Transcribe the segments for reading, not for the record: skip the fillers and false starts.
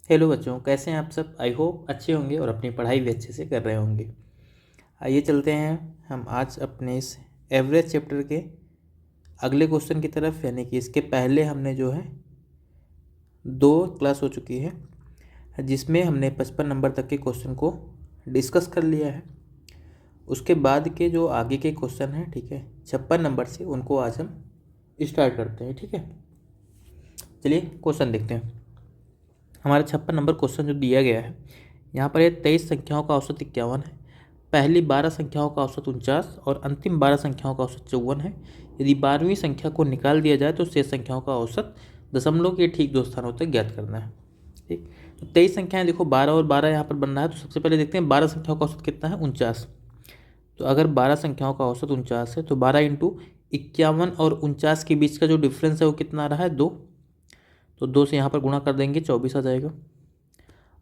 Hello बच्चों, कैसे हैं आप सब। आई होप अच्छे होंगे और अपनी पढ़ाई भी अच्छे से कर रहे होंगे। आइए चलते हैं हम आज अपने इस एवरेज चैप्टर के अगले क्वेश्चन की तरफ। यानी कि इसके पहले हमने जो है 2 क्लास हो चुकी है जिसमें हमने 55 नंबर तक के क्वेश्चन को डिस्कस कर लिया है। उसके बाद के जो आगे के क्वेश्चन हैं, ठीक है, 56 नंबर से, उनको आज हम स्टार्ट करते हैं। ठीक है, चलिए क्वेश्चन देखते हैं। हमारा 56 नंबर क्वेश्चन जो दिया गया है यहाँ पर, 23 संख्याओं का औसत 51 है, पहली 12 संख्याओं का औसत 49 और अंतिम 12 संख्याओं का औसत 54 है। यदि 12वीं संख्या को निकाल दिया जाए तो शेष संख्याओं का औसत दशमलव के ठीक 2 स्थानों तक ज्ञात करना है। ठीक, तो 23 संख्याएं देखो, 12 और 12 यहाँ पर बन रहा है। तो सबसे पहले देखते हैं 12 संख्याओं का औसत कितना है, 49। तो अगर 12 संख्याओं का औसत 49 है तो 12 इंटू 51 और 49 के बीच का जो डिफरेंस है वो कितना आ रहा है, 2। तो 2 से यहाँ पर गुणा कर देंगे, 24 आ जाएगा।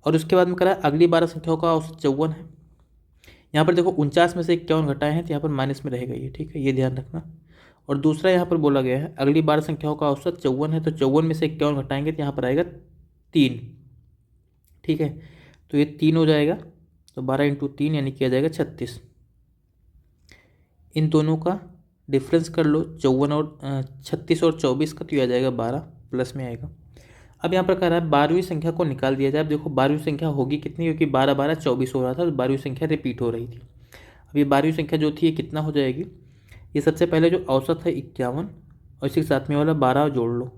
और उसके बाद में करा अगली 12 संख्याओं का औसत 54 है। यहाँ पर देखो 49 में से 51 घटाए हैं तो यहाँ पर माइनस में रहेगा ये, ठीक है, ये ध्यान रखना। और दूसरा यहाँ पर बोला गया है अगली 12 संख्याओं का औसत 54 है, तो 54 में से 51 घटाएंगे तो यहाँ पर आएगा 3। ठीक है, तो ये 3 हो जाएगा। तो 12 इंटू 3 यानी किया जाएगा 36। इन दोनों का डिफरेंस कर लो, 54 और 36 और 24 का, तो ये आ जाएगा 12, प्लस में आएगा। अब यहाँ पर कह रहा है 12वीं संख्या को निकाल दिया जाए। अब देखो 12वीं संख्या होगी कितनी, क्योंकि 12 12 24 हो रहा था, तो 12वीं संख्या रिपीट हो रही थी। अब ये 12वीं संख्या जो थी ये कितना हो जाएगी, ये सबसे पहले जो औसत है 51 और इसके साथ में वाला 12 जोड़ लो,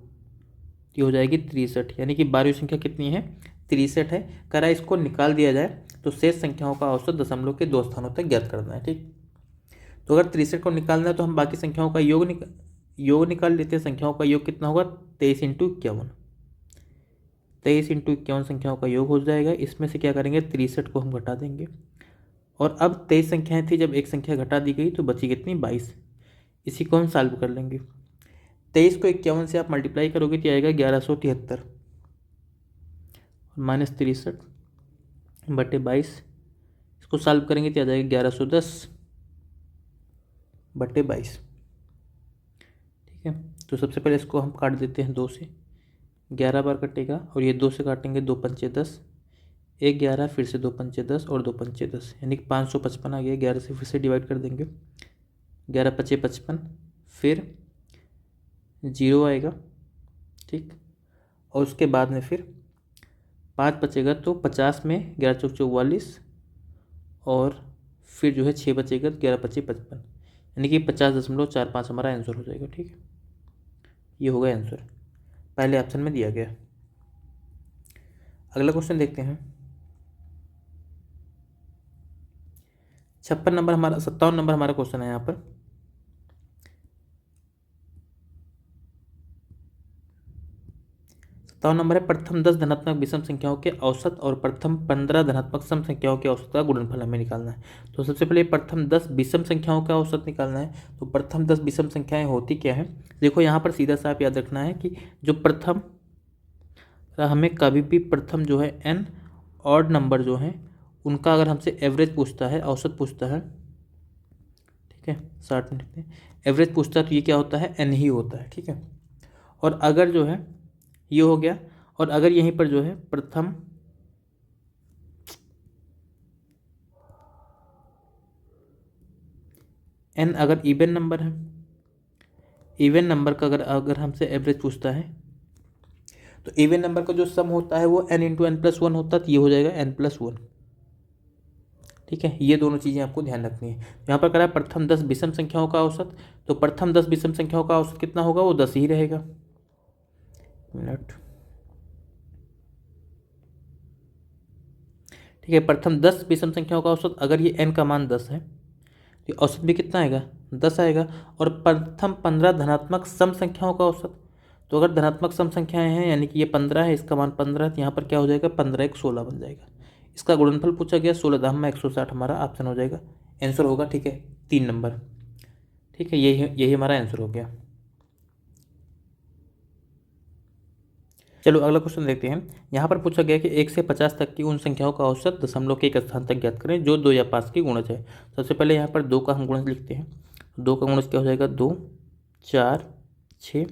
ये हो जाएगी 63। यानी कि 12वीं संख्या कितनी है, 63 है। कह रहा है इसको निकाल दिया जाए तो शेष संख्याओं का औसत दशमलव के 2 स्थानों तक ज्ञात करना है। ठीक, तो अगर 63 को निकालना है तो हम बाकी संख्याओं का योग निकाल लेते हैं। संख्याओं का योग कितना होगा, 23 इंटू 51। 23 इंटू 51 संख्याओं का योग हो जाएगा। इसमें से क्या करेंगे, 63 को हम घटा देंगे। और अब 23 संख्याएं थी, जब एक संख्या घटा दी गई तो बची कितनी, 22। इसी को हम सॉल्व कर लेंगे। 23 को 51 से आप मल्टीप्लाई करोगे तो आएगा 1173 माइनस 63 बटे 22। इसको सॉल्व करेंगे तो आ जाएगा 1110 बटे 22। ठीक है, तो सबसे पहले इसको हम काट देते हैं 2 से, 11 बार कटेगा और ये 2 से काटेंगे, 2 पंचे 10, 1 11, फिर से 2 पंचे 10 और 2 पंचे 10, यानी कि 555 आ गया। 11 से फिर से डिवाइड कर देंगे, 11 पचे 55, फिर 0 आएगा। ठीक, और उसके बाद में फिर 5 बचेगा, तो 50 में 11 चौक 44 और फिर जो है 6 बचेगा, 11 पचे 55, यानी कि 50.45 हमारा आंसर हो जाएगा। ठीक है, ये होगा आंसर, पहले ऑप्शन में दिया गया। अगला क्वेश्चन देखते हैं। 57 नंबर हमारा 57 नंबर हमारा क्वेश्चन है। यहाँ पर 57 नंबर है, प्रथम 10 धनात्मक विषम संख्याओं के औसत और प्रथम 15 धनात्मक सम संख्याओं के औसत का गुणनफल हमें निकालना है। तो सबसे पहले प्रथम 10 विषम संख्याओं का औसत निकालना है। तो प्रथम 10 विषम संख्याएं होती क्या है, देखो यहाँ पर सीधा सा आप याद रखना है कि जो प्रथम, हमें कभी भी प्रथम जो है n ऑड नंबर जो है उनका अगर हमसे एवरेज पूछता है, औसत पूछता है, ठीक है, 60 में लिखते हैं, एवरेज पूछता है तो ये क्या होता है, n ही होता है। ठीक है, और अगर जो है ये हो गया, और अगर यहीं पर जो है प्रथम n अगर इवन नंबर है, इवन नंबर का अगर हमसे एवरेज पूछता है तो इवन नंबर का जो सम होता है वो n इंटू एन प्लस 1 होता है, तो ये हो जाएगा n+1। ठीक है, ये दोनों चीज़ें आपको ध्यान रखनी है। यहाँ पर करा प्रथम 10 विषम संख्याओं का औसत, तो प्रथम 10 विषम संख्याओं का औसत कितना होगा, वो 10 ही रहेगा। मिनट, ठीक है, प्रथम 10 विषम संख्याओं का औसत, अगर ये n का मान 10 है तो औसत भी कितना आएगा, 10 आएगा। और प्रथम 15 धनात्मक सम संख्याओं का औसत, तो अगर धनात्मक सम संख्याएं हैं यानी कि ये 15 है, इसका मान 15 है, तो यहाँ पर क्या हो जाएगा, 15 1 16 बन जाएगा। इसका गुणनफल पूछा गया, 16 10 में 160 हमारा ऑप्शन हो जाएगा, आंसर होगा। ठीक है, 3 नंबर। ठीक है, यही हमारा आंसर हो गया। चलो अगला क्वेश्चन देखते हैं। यहाँ पर पूछा गया कि 1 से 50 तक की उन संख्याओं का औसत दशमलव के एक स्थान तक ज्ञात करें जो 2 या 5 की गुणज है। सबसे पहले यहाँ पर 2 का हम गुणज लिखते हैं। 2 का गुणज क्या हो जाएगा, 2 4 6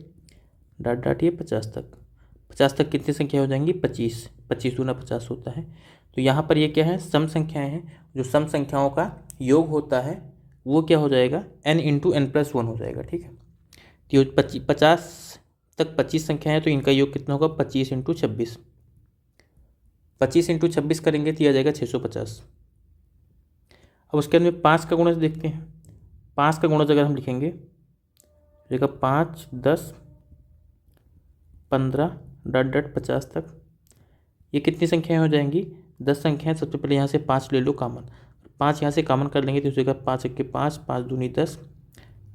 डॉट डॉट, ये 50 तक। 50 तक कितनी संख्या हो जाएंगी? 25। 25 दूना 50 होता है। तो यहाँ पर ये क्या है? सम संख्याएं हैं। जो सम संख्याओं का योग होता है वो क्या हो जाएगा? n इंटू एन प्लस 1 हो जाएगा। ठीक है, तो 50 तक 25 संख्याएं हैं तो इनका योग कितना होगा? 25 इंटू 26। 25 इंटू 26 करेंगे तो यह आ जाएगा 650। अब उसके अंदर 5 का गुणज देखते हैं। 5 का गुणज अगर हम लिखेंगे तो 5 10 15 डॉट डॉट 50 तक। ये कितनी संख्याएं हो जाएंगी? 10 संख्याएं। सबसे पहले यहाँ से 5 ले लो कॉमन। 5 यहाँ से कॉमन कर लेंगे तो उसका 5 1 5, 5 दूनी 10,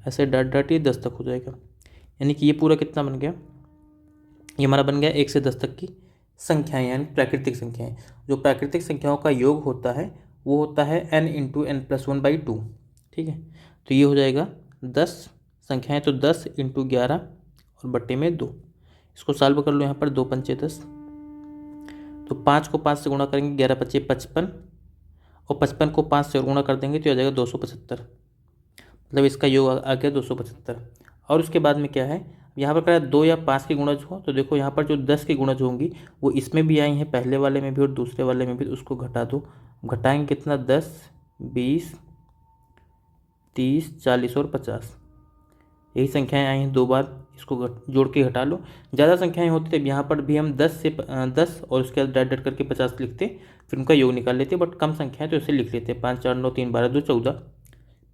ऐसे डॉट डॉट ये 10 तक हो जाएगा। यानी कि ये पूरा कितना बन गया? ये हमारा बन गया 1 से 10 तक की संख्याएं, यानी प्राकृतिक संख्याएं। जो प्राकृतिक संख्याओं का योग होता है वो होता है n इंटू एन प्लस 1/2। ठीक है, तो ये हो जाएगा 10 संख्याएं, तो 10 इंटू 11 और बट्टे में 2। इसको सॉल्व कर लो। यहाँ पर 2 पंचे 10, तो 5 को 5 से गुणा करेंगे, 11 पच्चे 55, और 55 को 5 से गुणा कर देंगे तो आ जाएगा 275। मतलब इसका योग आ गया 275। और उसके बाद में क्या है? यहाँ पर कहा 2 या 5 की गुणज हो, तो देखो यहाँ पर जो 10 की गुणज होंगी वो इसमें भी आई हैं, पहले वाले में भी और दूसरे वाले में भी। तो उसको घटा दो। घटाएंगे कितना? 10 20 30 40 और 50। यही संख्याएं आई हैं 2 बार। इसको जोड़ के घटा लो। ज़्यादा संख्याएं होती तब यहाँ पर भी हम 10 और उसके बाद डट डट करके 50 लिखते, फिर उनका योग निकाल लेते। बट कम संख्या है तो इसे लिख लेते। 5 4 9 3 12 2 14,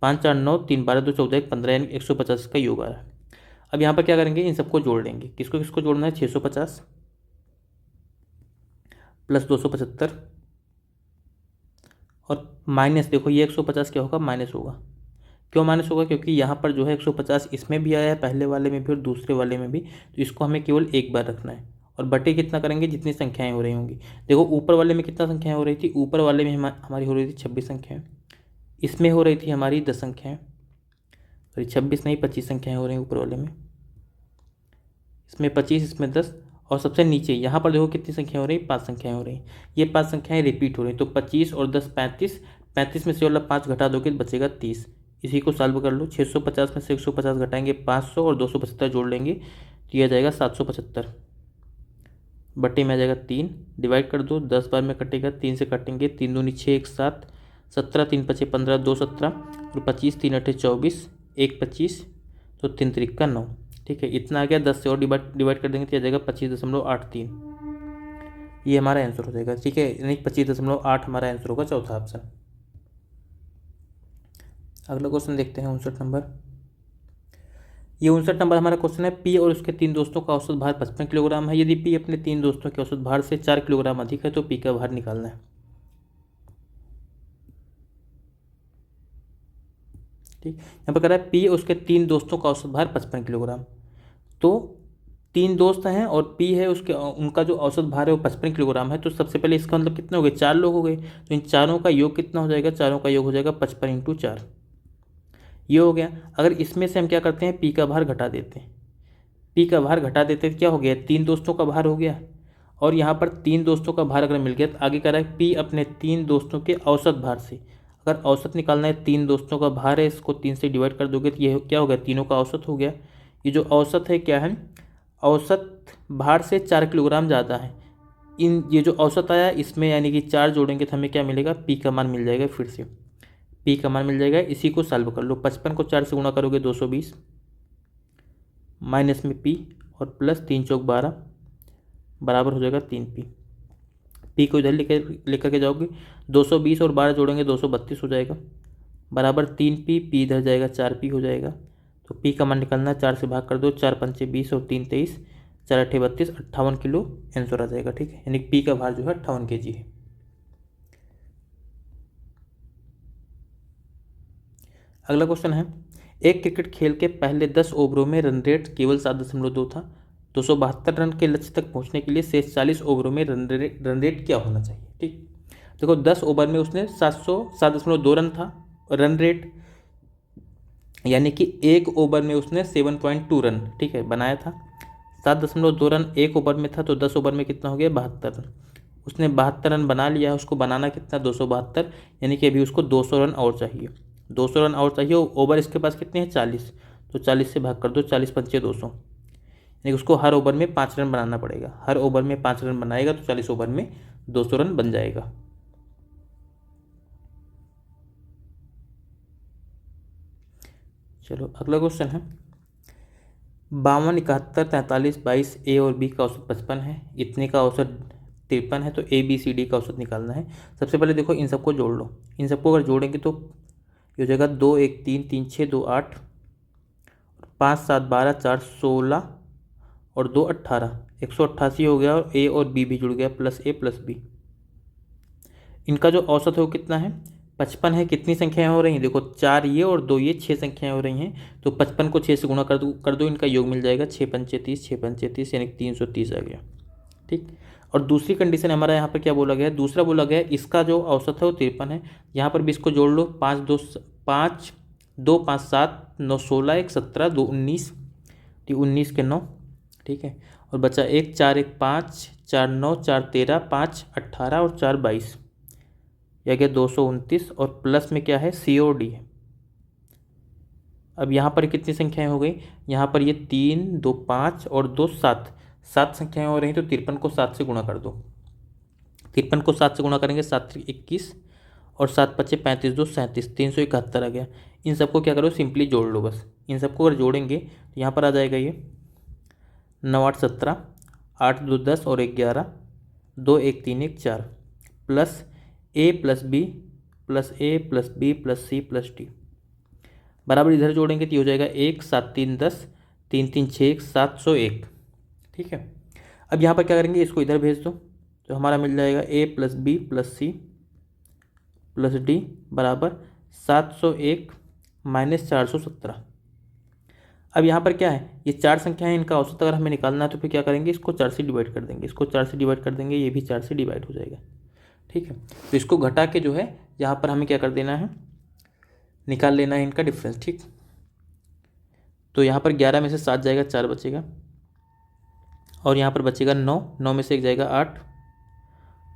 5 4 9 3 12 2 14 1 15, यानी 150 का योग आ रहा है। अब यहाँ पर क्या करेंगे? इन सबको जोड़ लेंगे। किसको किसको जोड़ना है? 650 प्लस 275 और माइनस, देखो ये 150 क्या होगा? माइनस होगा। क्यों माइनस होगा? क्योंकि यहाँ पर जो है 150 इसमें भी आया है, पहले वाले में भी और दूसरे वाले में भी। तो इसको हमें केवल एक बार रखना है। और बटे कितना करेंगे? जितनी संख्याएं हो रही होंगी। देखो ऊपर वाले में कितना संख्याएं हो रही थी? ऊपर वाले में हमारी हो रही थी 26 संख्याएं। इसमें हो रही थी हमारी 10 संख्याएं। सॉरी 26 नहीं, 25 संख्याएं हो रही हैं ऊपर वाले में। इसमें 25, इसमें 10। और सबसे नीचे यहाँ पर देखो कितनी संख्या हो रही? 5 संख्याएं हो रही। ये 5 संख्याएं रिपीट हो रही। तो 25 और 10 35। 35 में से वाला 5 घटा दोगे तो बचेगा 30। इसी को सॉल्व कर लो। 650 में से 150 घटाएंगे 500 और 275 जोड़ लेंगे तो यह आ जाएगा 775। बटे में आ जाएगा 3। डिवाइड कर दो, 10 बार में कटेगा, 3 से काटेंगे, 3 दूनी 6 1 7, 17 3 5 15 2 17 और 25 3 8 24 1 25, तो 3 3 का 9। ठीक है, इतना आ गया। 10 से और डिवाइड कर देंगे तो आ जाएगा 25.83। ये हमारा आंसर हो जाएगा। ठीक है, यानी 25.8 हमारा आंसर होगा, चौथा ऑप्शन। अगला क्वेश्चन देखते हैं 59 नंबर। ये 59 नंबर हमारा क्वेश्चन है। पी और उसके 3 दोस्तों का औसत भार 55 किलोग्राम है। यदि पी अपने 3 दोस्तों के औसत भार से 4 किलोग्राम अधिक है तो पी का भार निकालना है। ठीक, यहाँ पर कह रहा है पी और उसके 3 दोस्तों का औसत भार 55 किलोग्राम। तो 3 दोस्त हैं और पी है, उसके उनका जो औसत भार है वो 55 किलोग्राम है। तो सबसे पहले इसका मतलब कितने हो गए? 4 लोग हो गए। तो इन चारों का योग कितना हो जाएगा? चारों का योग हो जाएगा 55 इंटू 4। ये हो गया। अगर इसमें से हम क्या करते हैं? पी का भार घटा देते हैं। पी का भार घटा देते हैं, क्या हो गया? 3 दोस्तों का भार हो गया। और यहाँ पर 3 दोस्तों का भार अगर मिल गया तो आगे कह रहा है पी अपने 3 दोस्तों के औसत भार से। अगर औसत निकालना है, 3 दोस्तों का भार है, इसको 3 से डिवाइड कर दोगे तो ये क्या हो गया? तीनों का औसत हो गया। ये जो औसत है क्या है? औसत भार से 4 किलोग्राम ज़्यादा है। ये जो औसत आया इसमें यानी कि 4 जोड़ेंगे तो हमें क्या मिलेगा? पी का मान मिल जाएगा। फिर से पी का मान मिल जाएगा। इसी को सॉल्व कर लो। 55 को 4 से गुणा करोगे 220, माइनस में पी और प्लस 3 चौक 12 बराबर हो जाएगा 3p। पी को इधर लेकर के जाओगे, 220 और 12 जोड़ेंगे 232 हो जाएगा, बराबर 3p। पी इधर जाएगा 4p हो जाएगा। तो पी का मान निकालना है, 4 से भाग कर दो, 4 पंचे 20 और 3 23, 4 8 32, 58 किलो आंसर आ जाएगा। ठीक है, यानी पी का भार जो है 58 kg है। अगला क्वेश्चन है, एक क्रिकेट खेल के पहले 10 ओवरों में रन रेट केवल 7.2 था। 272 रन के लक्ष्य तक पहुंचने के लिए शेष 40 ओवरों में रन रेट क्या होना चाहिए? ठीक, देखो 10 ओवर में उसने 7.2 रन था रन रेट, यानी कि एक ओवर में उसने 7.2 रन, ठीक है, बनाया था। 7.2 रन एक ओवर में था, तो 10 ओवर में कितना हो गया? 72 रन। उसने 72 रन बना लिया है। उसको बनाना कितना? 272, यानी कि अभी उसको 200 रन और चाहिए। 200 रन और चाहिए। ओवर इसके पास कितने हैं? 40। तो 40 से भाग कर दो, 40 पंचे 200, यानी उसको हर ओवर में 5 रन बनाना पड़ेगा। हर ओवर में 5 रन बनाएगा तो 40 ओवर में 200 रन बन जाएगा। चलो अगला क्वेश्चन है 52, 71, 43, 22 ए और बी का औसत 55 है, इतने का औसत 53 है, तो ए बी सी डी का औसत निकालना है। सबसे पहले देखो इन सबको जोड़ लो। इन सबको अगर जोड़ेंगे तो ये हो जाएगा 2 1 3 3 6 2 8, 5 7 12 4 16 और 2 18, 188 हो गया। और ए और बी भी जुड़ गया, प्लस ए प्लस बी। इनका जो औसत है वो कितना है? 55 है। कितनी संख्याएं हो रही हैं? देखो 4 ये और 2 ये, 6 संख्याएं हो रही हैं। तो 55 को 6 से गुणा कर दो, इनका योग मिल जाएगा 6 पंचे 30, 6 पंचे 30 यानी 330 आ गया। ठीक। और दूसरी कंडीशन हमारा यहाँ पर क्या बोला गया है? दूसरा बोला गया है इसका जो औसत है वो 53 है। यहाँ पर भी इसको जोड़ लो। 5 2 5 2 5 7 9 16 1 17 2 19, तो 19 के 9। ठीक है। और बचा 1 4 1 5 4 9 4 13 5 18 और 4 22, यह गया 229। और प्लस में क्या है? COD है। अब यहाँ पर कितनी संख्याएं हो गई? यहाँ पर ये 3 2 5 और 2 7, 7 संख्याएं हो रही तो 53 को 7 से गुणा कर दो। 53 को 7 से गुणा करेंगे 7 21 और 7 5 35 2 37, 371 आ गया। इन सबको क्या करो? सिंपली जोड़ लो बस। इन सबको अगर जोड़ेंगे तो यहाँ पर आ जाएगा ये 9 8 17, 8 2 10 और 1 11, 2 1 3 1 4, plus A plus B plus A plus B plus C plus D, बराबर इधर जोड़ेंगे तो हो जाएगा 1 7 3 10, 3 3 6 1 701। ठीक है। अब यहाँ पर क्या करेंगे? इसको इधर भेज दो तो हमारा मिल जाएगा A plus B plus C plus D बराबर 701 माइनस 417। अब यहाँ पर क्या है? ये 4 संख्या है, इनका औसत अगर हमें निकालना है तो फिर क्या करेंगे? इसको 4 से डिवाइड कर देंगे। इसको 4 से डिवाइड कर देंगे, ये भी 4 से डिवाइड हो जाएगा। ठीक है। तो इसको घटा के जो है यहाँ पर हमें क्या कर देना है? निकाल लेना है इनका डिफरेंस। ठीक। तो यहाँ पर 11 में से 7 जाएगा, 4 बचेगा। और यहाँ पर बचेगा 9, 9 में से 1 जाएगा 8।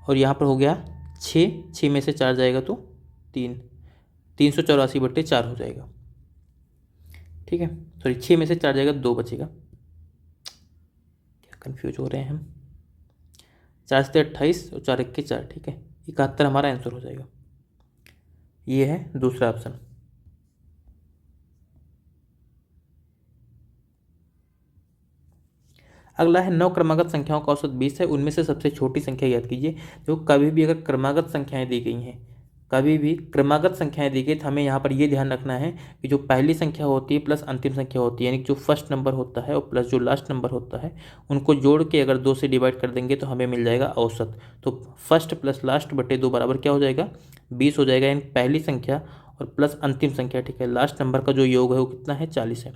और यहाँ पर हो गया 6, 6 में से 4 जाएगा तो 3, 384/4 हो जाएगा। ठीक है। सॉरी 6 में से 4 जाएगा 2 बचेगा। क्या कन्फ्यूज हो रहे हैं हम? 4 से 28 और 4 1 के 4। ठीक है। 71 हमारा आंसर हो जाएगा। ये है दूसरा ऑप्शन। अगला है 9 क्रमागत संख्याओं का औसत 20 है, उनमें से सबसे छोटी संख्या याद कीजिए। जो कभी भी अगर क्रमागत संख्याएं दी गई हैं, कभी भी क्रमागत संख्याएं दी गई तो हमें यहाँ पर ये ध्यान रखना है कि जो पहली संख्या होती है प्लस अंतिम संख्या होती है, यानी जो फर्स्ट नंबर होता है और प्लस जो लास्ट नंबर होता है, उनको जोड़ के अगर 2 से डिवाइड कर देंगे तो हमें मिल जाएगा औसत। तो फर्स्ट प्लस लास्ट बटे 2 बराबर क्या हो जाएगा? 20 हो जाएगा, यानी पहली संख्या और प्लस अंतिम संख्या। ठीक है। लास्ट नंबर का जो योग है वो कितना है? 40 है।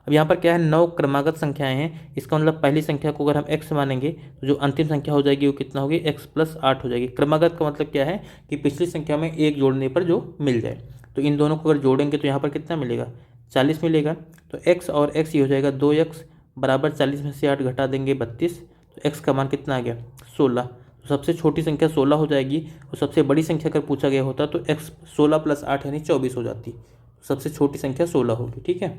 अब यहाँ पर क्या है? 9 क्रमागत संख्याएं हैं, इसका मतलब पहली संख्या को अगर हम x मानेंगे तो जो अंतिम संख्या हो जाएगी वो कितना होगी? x + 8 हो जाएगी। क्रमागत का मतलब क्या है कि पिछली संख्या में एक जोड़ने पर जो मिल जाए। तो इन दोनों को अगर जोड़ेंगे तो यहाँ पर कितना मिलेगा? 40 मिलेगा। तो x और x ये हो जाएगा 2x बराबर 40 में से 8 घटा देंगे 32, तो x का मान कितना आ गया? 16। तो सबसे छोटी संख्या 16 हो जाएगी और सबसे बड़ी संख्या अगर पूछा गया होता तो x 16 + 8 यानी 24 हो जाती। सबसे छोटी संख्या 16 होगी। ठीक है।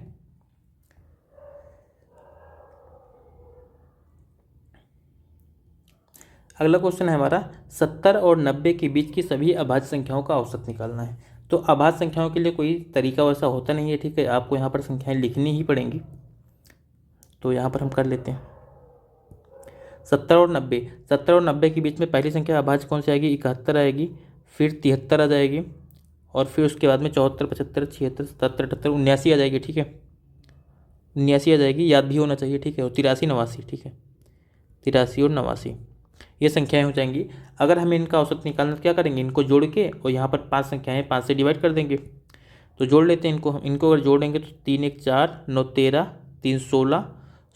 अगला क्वेश्चन है हमारा 70 और 90 के बीच की सभी अभाज्य संख्याओं का औसत निकालना है। तो अभाज्य संख्याओं के लिए कोई तरीका वैसा होता नहीं है। ठीक है। आपको यहाँ पर संख्याएं लिखनी ही पड़ेंगी। तो यहाँ पर हम कर लेते हैं 70 और 90। 70 और 90 के बीच में पहली संख्या अभाज्य कौन सी आएगी? 71 आएगी, फिर 73 आ जाएगी, और फिर उसके बाद में 74 75 76 77 78 79 आ जाएगी। ठीक है। 79 आ जाएगी, याद भी होना चाहिए। ठीक है। और 83 89। ठीक है। 83 और 89 ये संख्याएं हो जाएंगी। अगर हमें इनका औसत निकालना तो क्या करेंगे? इनको जोड़ के और यहाँ पर 5 संख्याएं 5 से डिवाइड कर देंगे। तो जोड़ लेते हैं इनको अगर जोड़ेंगे तो 3 1 4 9 13, 3 16,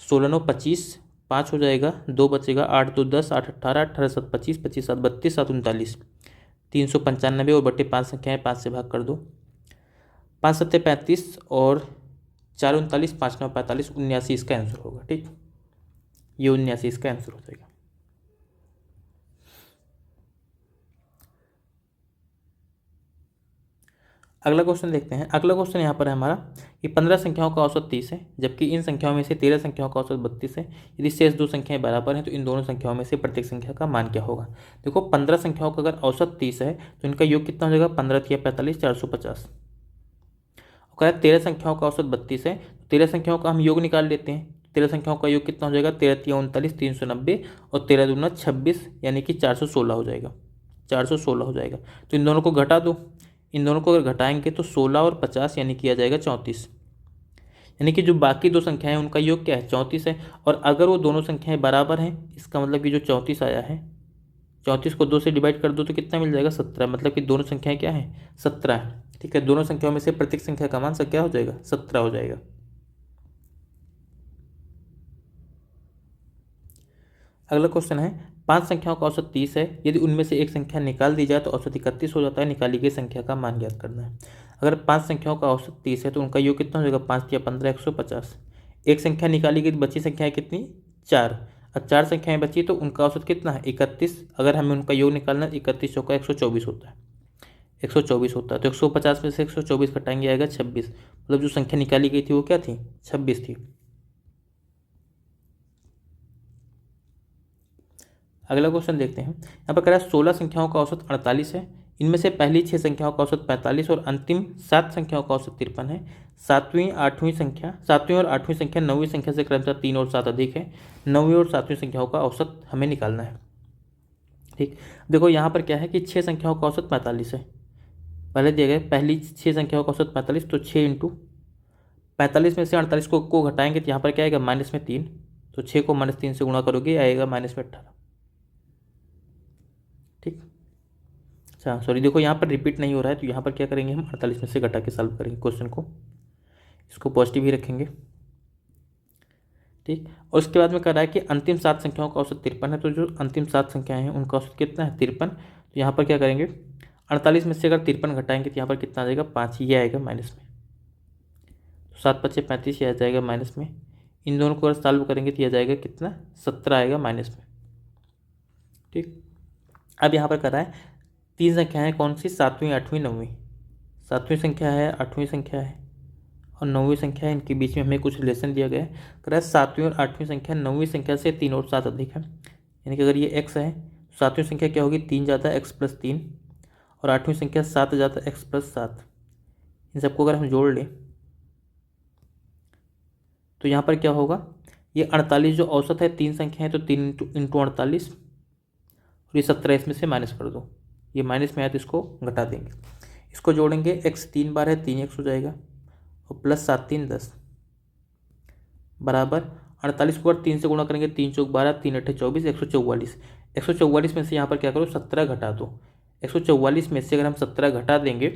16 9 25, 5 हो जाएगा, 2 बचेगा, 8 2 10, 8 18, 18 7 25, 25 7 32, 7 39, 395 और बटे 5 संख्याएं 5 से भाग कर दो। 5 7 35 और 4 39, 5 9 45, 79 इसका आंसर होगा। ठीक। ये 79 इसका आंसर हो जाएगा। अगला क्वेश्चन देखते हैं। अगला क्वेश्चन यहाँ पर है हमारा कि 15 संख्याओं का औसत 30 है, जबकि इन संख्याओं में से 13 संख्याओं का औसत 32 है। यदि शेष दो संख्याएं बराबर हैं तो इन दोनों संख्याओं में से प्रत्येक संख्या का मान क्या होगा। देखो 15 संख्याओं का अगर औसत 30 है तो इनका योग कितना हो जाएगा, 15 या 45, 450। और 13 संख्याओं का औसत 32 है, 13 संख्याओं का हम योग निकाल लेते हैं। 13 संख्याओं का योग कितना हो जाएगा, 13 या 39, 390 और 13 दूना 26, यानी कि 416 हो जाएगा। 416 हो जाएगा। तो इन दोनों को घटा दो। इन दोनों को अगर घटाएंगे तो 16 और 50 यानी कि आ जाएगा 34। यानी कि जो बाकी दो संख्याएं हैं उनका योग क्या है, 34 है। और अगर वो दोनों संख्याएं बराबर हैं, इसका मतलब कि जो 34 आया है, 34 को 2 से डिवाइड कर दो तो कितना मिल जाएगा, 17। मतलब कि दोनों संख्याएं क्या हैं, 17 है। ठीक है, दोनों संख्याओं में से प्रत्येक संख्या का मान क्या हो जाएगा, 17 हो जाएगा। अगला क्वेश्चन है 5 संख्याओं का औसत 30 है, यदि उनमें से एक संख्या निकाल दी जाए तो औसत 31 हो जाता है। निकाली गई संख्या का मान ज्ञात करना है। अगर 5 संख्याओं का औसत 30 है तो उनका योग कितना हो जाएगा, 5 या 15, 150। एक संख्या निकाली गई, बची संख्याएं कितनी, 4। अब 4 संख्याएं बची तो उनका औसत कितना है, 31। अगर हमें उनका योग निकालना है, 31 चौका 124 होता है, 124 होता है। तो 150 में से 124 घटाएंगे, आएगा 26। मतलब जो संख्या निकाली गई थी वो क्या थी, 26 थी। अगला क्वेश्चन देखते हैं। यहाँ पर कह रहा है 16 संख्याओं का औसत 48 है। इनमें से पहली 6 संख्याओं का औसत 45 और अंतिम 7 संख्याओं का औसत 53 है। सातवीं और आठवीं संख्या 9वीं संख्या से क्रमशः 3 और 7 अधिक है। 9वीं और 7वीं संख्याओं का औसत हमें निकालना है। ठीक, देखो यहाँ पर क्या है कि 6 संख्याओं का औसत 45 है। पहले दिया गया पहली 6 संख्याओं का औसत 45, तो 6 इंटू 45 में से 48 को घटाएंगे तो यहाँ पर क्या आएगा, -3। तो 6 को -3 से गुणा करोगे आएगा -18। ठीक, अच्छा सॉरी, देखो यहाँ पर रिपीट नहीं हो रहा है, तो यहाँ पर क्या करेंगे, हम 48 में से घटा के सॉल्व करेंगे क्वेश्चन को। इसको पॉजिटिव ही रखेंगे। ठीक, और उसके बाद में कह रहा है कि अंतिम 7 संख्याओं का औसत 53 है। तो जो अंतिम 7 संख्याएं हैं उनका औसत कितना है, 53। तो यहाँ पर क्या करेंगे, 48 में से अगर 53 घटाएंगे तो यहाँ पर कितना आ जाएगा, 5, ये आएगा माइनस में। तो 7 × 5 = 35, ये आ जाएगा माइनस में। इन दोनों को अगर सॉल्व करेंगे तो यह जाएगा कितना, 17 आएगा माइनस में। ठीक, अब यहाँ पर कर रहा है 3 संख्याएं हैं, कौन सी, 7वीं, 8वीं, 9वीं। 7वीं संख्या है, 8वीं संख्या है और 9वीं संख्या है। इनके बीच में हमें कुछ रिलेशन दिया गया है। कह रहा है 7वीं और 8वीं संख्या 9वीं संख्या से 3 और 7 अधिक है। यानी कि अगर ये x है, 7वीं संख्या क्या होगी, 3 ज़्यादा x + 3, और 8वीं संख्या 7 ज़्यादा x + 7। इन सबको अगर हम जोड़ लें तो यहाँ पर क्या होगा, ये 48 जो औसत है, 3 संख्या है तो 3 इंटू 48, और ये 17 इसमें से माइनस कर दो। ये माइनस में आया तो इसको घटा देंगे। इसको जोड़ेंगे, x 3 बार है, 3x हो जाएगा, और +7 3 10 बराबर 48 को अगर 3 से गुणा करेंगे, 3 चौक 12, 3 8 24, 144। 144 में से यहाँ पर क्या करो, 17 घटा दो। 144 में से अगर हम 17 घटा देंगे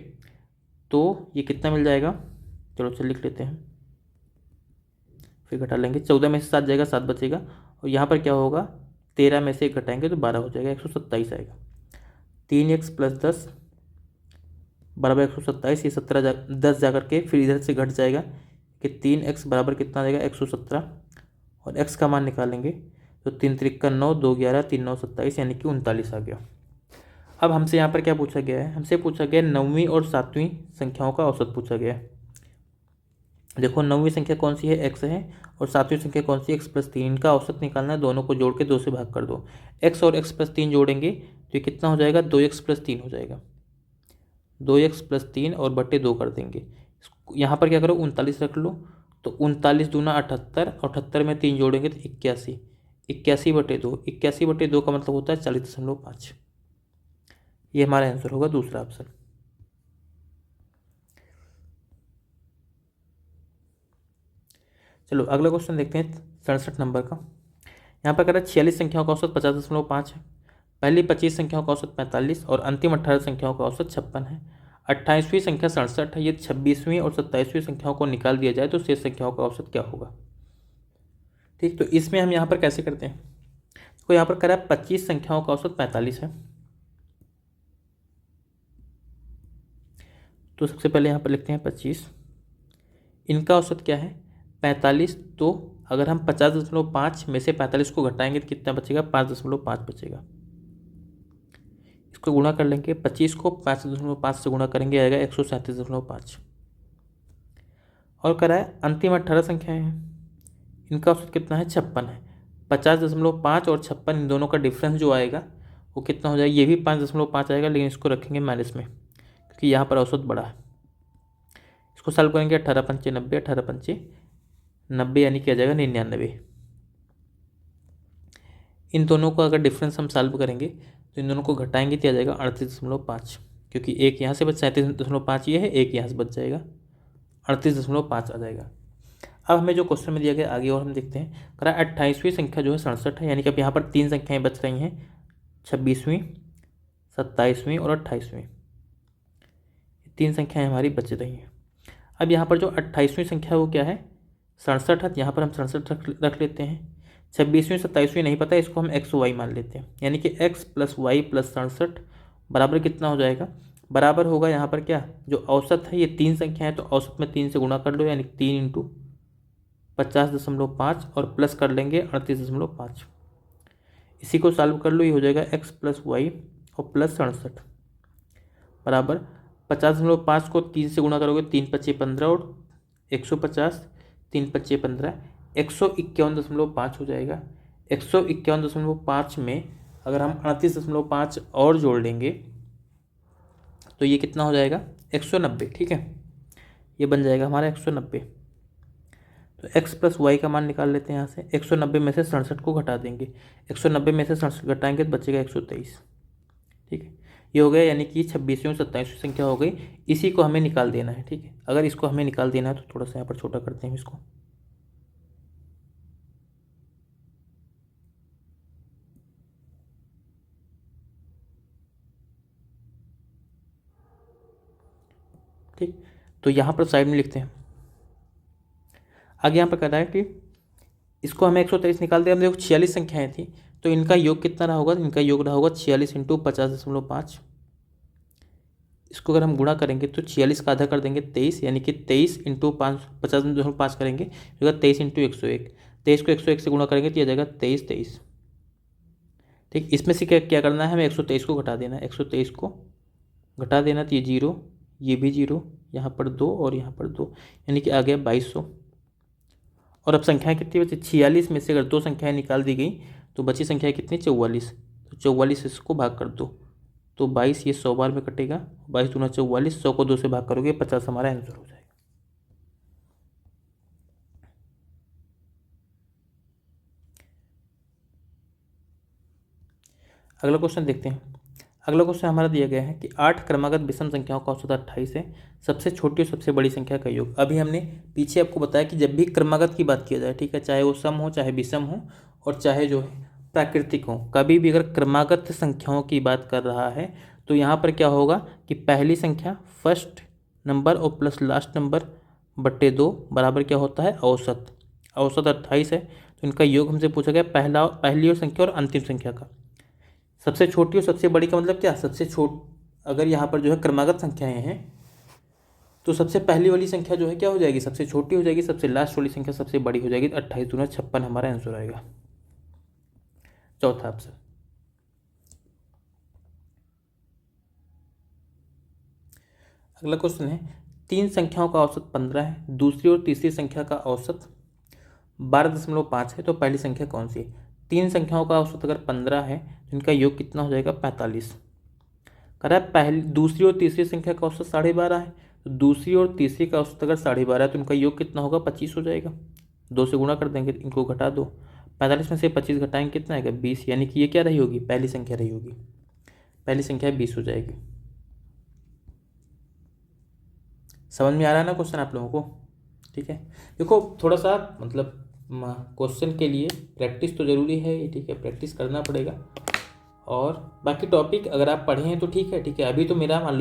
तो ये कितना मिल जाएगा, चलो चल लिख लेते हैं, फिर घटा लेंगे। 14 में से 7 जाएगा, 7 बचेगा, और यहाँ पर क्या होगा, 13 में से 1 घटाएंगे तो 12 हो जाएगा, 127 आएगा। 3x + 10 बराबर 127। ये 10 जा करके फिर इधर से घट जाएगा कि 3x बराबर कितना आ जाएगा, 117। और x का मान निकालेंगे तो 3 × 3 = 9, 2 × 11, 3 × 9 = 27, यानी कि 39 आ गया। अब हमसे यहाँ पर क्या पूछा गया है, हमसे पूछा गया 9वीं और 7वीं संख्याओं का औसत पूछा गया है। देखो 9वीं संख्या कौन सी है, x है, और 7वीं संख्या कौन सी, x + 3। इनका औसत निकालना है, दोनों को जोड़ के 2 से भाग कर दो। x और x + 3 जोड़ेंगे तो ये कितना हो जाएगा, 2x + 3 हो जाएगा। 2x + 3 और बटे 2 कर देंगे। यहाँ पर क्या करो, 39 रख लो, तो 39 दूना 78, 78 में 3 जोड़ेंगे तो 81। 81 बटे 2, 81 बटे 2 का मतलब होता है 40.5। ये हमारा आंसर होगा, दूसरा ऑप्शन। चलो अगला क्वेश्चन देखते हैं 67 नंबर का। यहाँ पर कह रहा है 46 संख्याओं का औसत 50.5 है। पहली 25 संख्याओं का औसत 45 और अंतिम 18 संख्याओं का औसत 56 है। 28वीं संख्या 67 है। यदि 26वीं और 27वीं संख्याओं को निकाल दिया जाए तो शेष संख्याओं का औसत क्या होगा। ठीक, तो इसमें हम यहाँ पर कैसे करते हैं, तो यहाँ पर कह रहा है 25 संख्याओं का औसत 45 है। तो सबसे पहले यहाँ पर लिखते हैं 25, इनका औसत क्या है 45। तो अगर हम 50.5 में से 45 को घटाएंगे तो कितना बचेगा, 5.5 बचेगा। इसको गुणा कर लेंगे, 25 को 5.5 से गुणा करेंगे, आएगा 137.5। और करा है अंतिम 18 संख्याएं हैं, इनका औसत कितना है, 56 है। 50.5 और 56 इन दोनों का डिफरेंस जो आएगा वो कितना हो जाएगा, ये भी 5.5 आएगा, लेकिन इसको रखेंगे माइनस में क्योंकि यहाँ पर औसत बड़ा है। इसको सॉल्व करेंगे, 18 पंचे 90, 18 पंचे 90 यानी कि आ जाएगा 99। इन दोनों को अगर डिफरेंस हम सॉल्व करेंगे तो इन दोनों को घटाएंगे तो आ जाएगा 38.5, क्योंकि एक यहाँ से बच 37.5 ये है, एक यहाँ से बच जाएगा, 38.5 आ जाएगा। अब हमें जो क्वेश्चन में दिया गया आगे और हम देखते हैं, करा 28वीं संख्या जो है 67 है, यानी कि अब यहाँ पर 3 संख्याएं बच रही हैं, 26वीं, 27वीं और 28वीं, 3 संख्याएं हमारी बच रही हैं। अब यहाँ पर जो 28वीं संख्या है वो क्या है, 67 है, यहाँ पर हम 67 रख लेते हैं। 26वीं 27वीं नहीं पता, इसको हम एक्स वाई मान लेते हैं, यानी कि x + y + 67 बराबर कितना हो जाएगा, बराबर होगा यहाँ पर क्या, जो औसत है ये 3 संख्या है तो औसत में 3 से गुणा कर लो, यानी 3 × 50.5 और प्लस कर लेंगे 38.5। इसी को सॉल्व कर लो, ये हो जाएगा x + y और प्लस 67 बराबर 50.5 को 3 से गुणा करोगे, 3 × 5 = 15 और 150, 3 × 5 = 15, 151.5 हो जाएगा। 151.5 में अगर हम 38.5 और जोड़ लेंगे तो ये कितना हो जाएगा, 190। ठीक है, ये बन जाएगा हमारा 190। तो x + y का मान निकाल लेते हैं यहाँ से। 190 में से 67 को घटा देंगे, 190 में से 67 घटाएंगे तो बचेगा 123। ठीक है, ये हो गया, यानी कि 26वीं और 27वीं संख्या हो गई। इसी को हमें निकाल देना है। ठीक है, अगर इसको हमें निकाल देना है तो थोड़ा सा यहाँ पर छोटा करते हैं इसको। ठीक, तो यहाँ पर साइड में लिखते हैं। आगे यहाँ पर कह रहा है कि इसको हमें 123 निकाल दिया, देखो 46 संख्याएं थी तो इनका योग कितना रहा होगा, इनका योग रहा होगा 46 × 50.5। इसको अगर हम गुणा करेंगे तो 46 का आधा कर देंगे 23, यानी कि 23 × 50.5 करेंगे तो 23 × 101। 23 को 101 से गुणा करेंगे तो यह जाएगा 23। ठीक, इसमें से क्या करना है, हमें 123 को घटा देना है। 123 को घटा देना तो ये 0, ये भी 0, यहाँ पर 2 और यहाँ पर 2, यानी कि आ गया 2200। और अब संख्याएं कितनी बची, 46 में से अगर 2 संख्याएं निकाल दी गई तो बची संख्या कितनी, 44। तो 44 इसको भाग कर दो तो 22 ये 100 बार में कटेगा, 22 दूना 44, 100 को 2 से भाग करोगे 50 हमारा आंसर हो जाएगा। अगला क्वेश्चन देखते हैं। अगला क्वेश्चन हमारा दिया गया है कि 8 क्रमागत विषम संख्याओं का औसत 28 है, सबसे छोटी और सबसे बड़ी संख्या का योग। अभी हमने पीछे आपको बताया कि जब भी क्रमागत की बात किया जाए, ठीक है, चाहे वो सम हो, चाहे विषम हो, और चाहे जो है प्राकृतिक हो, कभी भी अगर क्रमागत संख्याओं की बात कर रहा है तो यहाँ पर क्या होगा कि पहली संख्या फर्स्ट नंबर और प्लस लास्ट नंबर बट्टे 2 बराबर क्या होता है, औसत। औसत 28 है तो इनका योग हमसे पूछा गया पहली और संख्या और अंतिम संख्या का। सबसे छोटी और सबसे बड़ी का मतलब क्या, सबसे अगर यहाँ पर जो है क्रमागत संख्याएं हैं तो सबसे पहली वाली संख्या जो है क्या हो जाएगी, सबसे छोटी हो जाएगी, सबसे लास्ट वाली संख्या सबसे बड़ी हो जाएगी। तो 28 दूना 56 हमारा आंसर आएगा, चौथा ऑप्शन। अगला क्वेश्चन है, 3 संख्याओं का औसत 15 है, दूसरी और तीसरी संख्या का औसत 12.5 है, तो पहली संख्या कौन सी है। 3 संख्याओं का औसत अगर 15 है तो इनका योग कितना हो जाएगा, 45। कह रहा है पहली दूसरी और तीसरी संख्या का औसत 12.5 है, तो दूसरी और तीसरी का औसत अगर 12.5 है तो इनका योग कितना होगा, 25 हो जाएगा। 2 से गुणा कर देंगे, इनको घटा दो, 45 में से 25 घटाएंगे कितना आएगा, 20, यानी कि ये क्या रही होगी, पहली संख्या रही होगी, पहली संख्या 20 हो जाएगी। समझ में आ रहा है ना क्वेश्चन आप लोगों को। ठीक है, देखो थोड़ा सा मतलब क्वेश्चन के लिए प्रैक्टिस तो ज़रूरी है, ठीक है, प्रैक्टिस करना पड़ेगा। और बाकी टॉपिक अगर आप पढ़े हैं तो ठीक है, ठीक है। अभी तो मेरा मान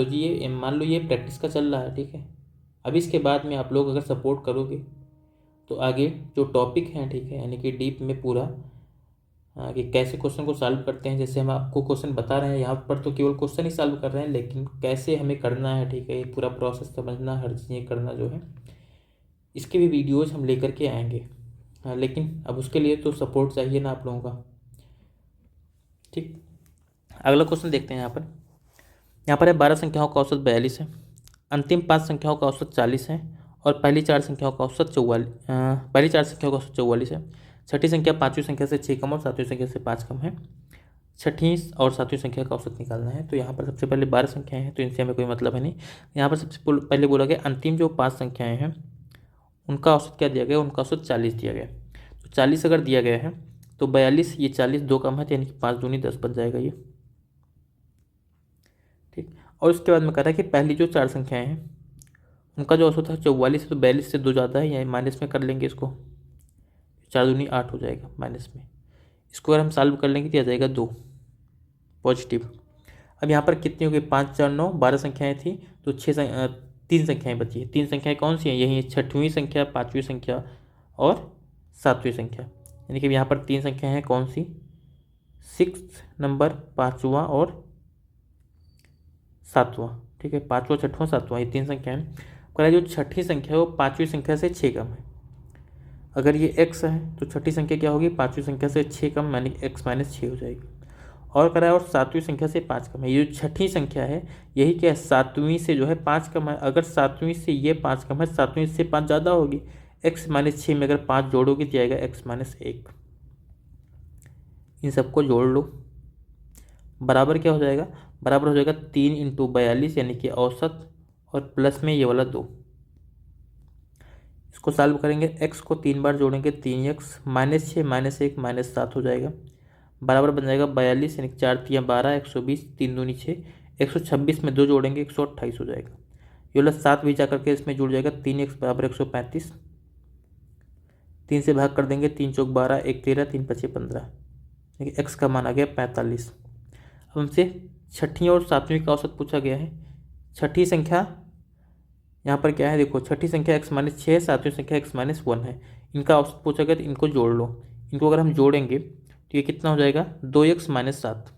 लो ये प्रैक्टिस का चल रहा है, ठीक है। अभी इसके बाद में आप लोग अगर सपोर्ट करोगे तो आगे जो टॉपिक हैं, ठीक है, यानी कि डीप में पूरा कि कैसे क्वेश्चन को सॉल्व करते हैं, जैसे हम आपको क्वेश्चन बता रहे हैं यहाँ पर तो केवल क्वेश्चन ही सॉल्व कर रहे हैं, लेकिन कैसे हमें करना है, ठीक है, ये पूरा प्रोसेस समझना, हर चीज़ें करना जो है, इसके भी वीडियोज़ हम लेकर के आएंगे। हाँ, लेकिन अब उसके लिए तो सपोर्ट चाहिए ना आप लोगों का। ठीक, अगला क्वेश्चन देखते हैं यहाँ पर। यहाँ पर है 12 संख्याओं का औसत 42 है, अंतिम 5 संख्याओं का औसत 40 है और पहली 4 संख्याओं का औसत 44 है। छठी संख्या पाँचवीं संख्या से 6 कम और सातवीं संख्या से 5 कम है। छठी और सातवीं संख्या का औसत निकालना है। तो यहाँ पर सबसे पहले 12 संख्याएं हैं तो इनसे हमें कोई मतलब है नहीं। यहाँ पर सबसे पहले बोला गया अंतिम जो 5 संख्याएं हैं उनका औसत क्या दिया गया, उनका औसत 40 दिया गया। तो 40 अगर दिया गया है तो 42, ये 40 2 कम है, यानी कि 5 दूनी 10 बन जाएगा ये, ठीक। और उसके बाद में कह रहा है कि पहली जो 4 संख्याएं हैं उनका जो औसत है 44 है, तो 42 से 2 ज़्यादा है, यानी माइनस में कर लेंगे इसको, 4 दूनी 8 हो जाएगा माइनस में। इसको अगर हम सॉल्व कर लेंगे तो आ जाएगा 2 पॉजिटिव। अब यहाँ पर कितनी हो गई, 5 4 9 12 संख्याएं थी तो 3 संख्याएं बची है। 3 संख्याएं कौन सी हैं, यही है छठवीं संख्या, पाँचवीं संख्या और सातवीं संख्या। यानी कि यहाँ पर 3 संख्याएं हैं कौन सी, 6 नंबर, 5वां और 7वां, ठीक है। 5वां 6वां 7वां, ये 3 संख्याएं हैं। कह जो छठी संख्या है वो 5वीं संख्या से 6 कम है। अगर ये x है तो छठी संख्या क्या होगी, 5वीं संख्या से 6 कम, यानी कि x माइनस 6 हो जाएगी। और कह रहा है और 7वीं संख्या से 5 कम है। ये जो छठी संख्या है यही क्या है, 7वीं से जो है 5 कम है। अगर 7वीं से ये 5 कम है, 7वीं से 5 ज़्यादा होगी, x माइनस 6 में अगर 5 जोड़ोगे तो आएगा x माइनस 1। इन सबको जोड़ लो, बराबर क्या हो जाएगा, बराबर हो जाएगा 3 × 42 यानी कि औसत, और प्लस में ये वाला 2। इसको सॉल्व करेंगे, x को 3 बार जोड़ेंगे 3x, माइनस 6 माइनस 1 माइनस 7 हो जाएगा, बराबर बन जाएगा 42, यानी 4 × 3 = 12, 120, 3 दूनी 6, 126 में 2 जोड़ेंगे 128 हो जाएगा। ये वाला 7 भी जा करके इसमें जुड़ जाएगा, 3x बराबर 135, 3 से भाग कर देंगे, 3 चौक 12, 1 13, 3 5 15, देखिए x का मान आ गया 45। अब हमसे छठी और सातवीं का औसत पूछा गया है। छठी संख्या यहाँ पर क्या है, देखो छठी संख्या x माइनस 6 है, सातवीं संख्या x माइनस 1 है। इनका औसत पूछा गया तो इनको जोड़ लो। इनको अगर हम जोड़ेंगे तो ये कितना हो जाएगा, 2x माइनस 7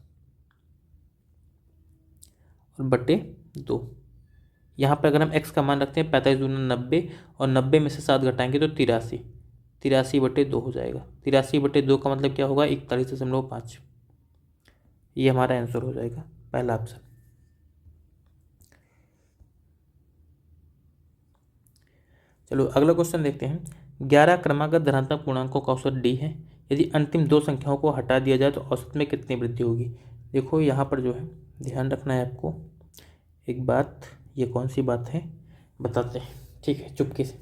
और बटे 2। यहाँ पर अगर हम x का मान रखते हैं 45 दूना 90, और 90 में से 7 घटाएंगे तो 83, 83 बटे 2 हो जाएगा। 83 बटे 2 का मतलब क्या होगा, 41.5। ये हमारा आंसर हो जाएगा, पहला ऑप्शन। चलो अगला क्वेश्चन देखते हैं। 11 क्रमागत धनात्मक पूर्णांकों का औसत d है। यदि अंतिम 2 संख्याओं को हटा दिया जाए तो औसत में कितनी वृद्धि होगी। देखो यहाँ पर जो है ध्यान रखना है आपको एक बात, ये कौन सी बात है बताते हैं, ठीक है, चुपके से,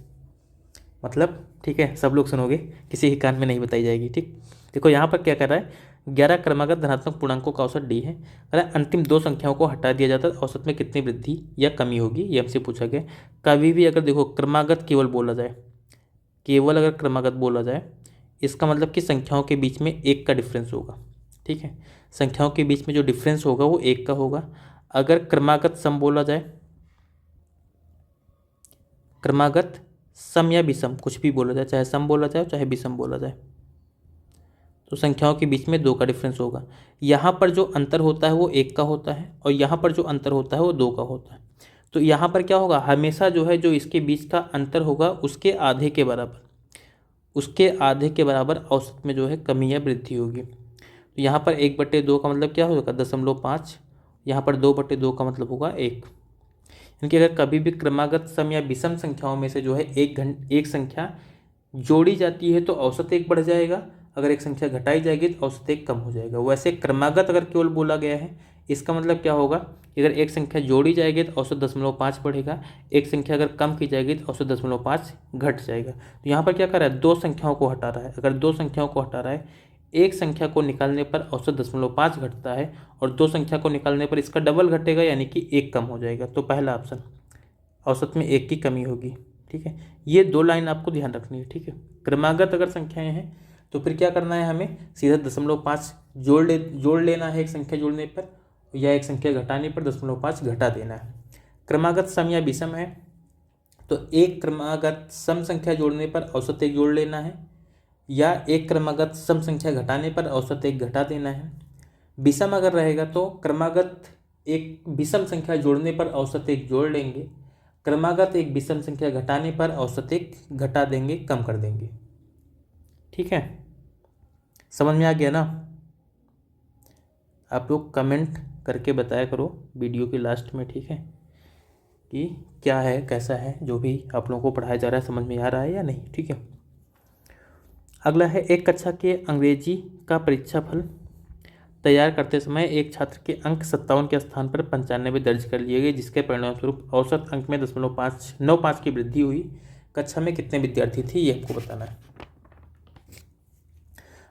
मतलब ठीक है सब लोग सुनोगे, किसी के कान में नहीं बताई जाएगी, ठीक। देखो यहाँ पर क्या कर रहा है, 11 क्रमागत धनात्मक पूर्णांकों का औसत d है। अगर अंतिम 2 संख्याओं को हटा दिया जाता है तो औसत में कितनी वृद्धि या कमी होगी, ये हमसे पूछा गया। कभी भी अगर देखो क्रमागत केवल बोला जाए, केवल अगर क्रमागत बोला जाए, इसका मतलब कि संख्याओं के बीच में 1 का डिफरेंस होगा, ठीक है। संख्याओं के बीच में जो डिफरेंस होगा वो 1 का होगा। अगर क्रमागत सम बोला जाए, क्रमागत सम या विषम कुछ भी बोला जाए, चाहे सम बोला जाए चाहे विषम बोला जाए, तो संख्याओं के बीच में 2 का डिफरेंस होगा। यहाँ पर जो अंतर होता है वो 1 का होता है, और यहाँ पर जो अंतर होता है वो 2 का होता है। तो यहाँ पर क्या होगा, हमेशा जो है जो इसके बीच का अंतर होगा उसके आधे के बराबर, उसके आधे के बराबर औसत में जो है कमी या वृद्धि होगी। तो यहाँ पर 1/2 का मतलब क्या होगा, 0.5। यहाँ पर 2/2 का मतलब होगा 1। यानी अगर कभी भी क्रमागत सम या विषम संख्याओं में से जो है एक संख्या जोड़ी जाती है तो औसत 1 बढ़ जाएगा, अगर एक संख्या घटाई जाएगी तो औसत 1 कम हो जाएगा। वैसे क्रमागत अगर केवल बोला गया है, इसका मतलब क्या होगा कि अगर एक संख्या जोड़ी जाएगी तो औसत 0.5 बढ़ेगा, एक संख्या अगर कम की जाएगी तो औसत 0.5 घट जाएगा। तो यहाँ पर क्या कर रहा है, 2 संख्याओं को हटा रहा है। अगर 2 संख्याओं को हटा रहा है, एक संख्या को निकालने पर औसत 0.5 घटता है, और 2 संख्या को निकालने पर इसका डबल घटेगा, यानी कि 1 कम हो जाएगा। तो पहला ऑप्शन, औसत में 1 की कमी होगी, ठीक है। ये 2 लाइन आपको ध्यान रखनी है, ठीक है। क्रमागत अगर संख्याएं हैं तो फिर क्या करना है, हमें सीधा 0.5 जोड़ लेना है एक संख्या जोड़ने पर, या एक संख्या घटाने पर 0.5 घटा देना है। क्रमागत सम या विषम है तो एक क्रमागत सम संख्या जोड़ने पर औसत 1 जोड़ लेना है, या एक क्रमागत सम संख्या घटाने पर औसत 1 घटा देना है। विषम अगर रहेगा तो क्रमागत एक विषम संख्या जोड़ने पर औसत 1 जोड़ लेंगे, क्रमागत एक विषम संख्या घटाने पर औसत 1 घटा देंगे, कम कर देंगे, ठीक है। समझ में आ गया ना। आप लोग कमेंट करके बताया करो वीडियो के लास्ट में, ठीक है, कि क्या है कैसा है, जो भी आप लोगों को पढ़ाया जा रहा है समझ में आ रहा है या नहीं, ठीक है। अगला है एक कक्षा के अंग्रेजी का परीक्षा फल तैयार करते समय एक छात्र के अंक 57 के स्थान पर 95 दर्ज कर लिए गए, जिसके परिणाम स्वरूप औसत अंक में 0.95 की वृद्धि हुई। कक्षा में कितने विद्यार्थी थे ये आपको बताना है।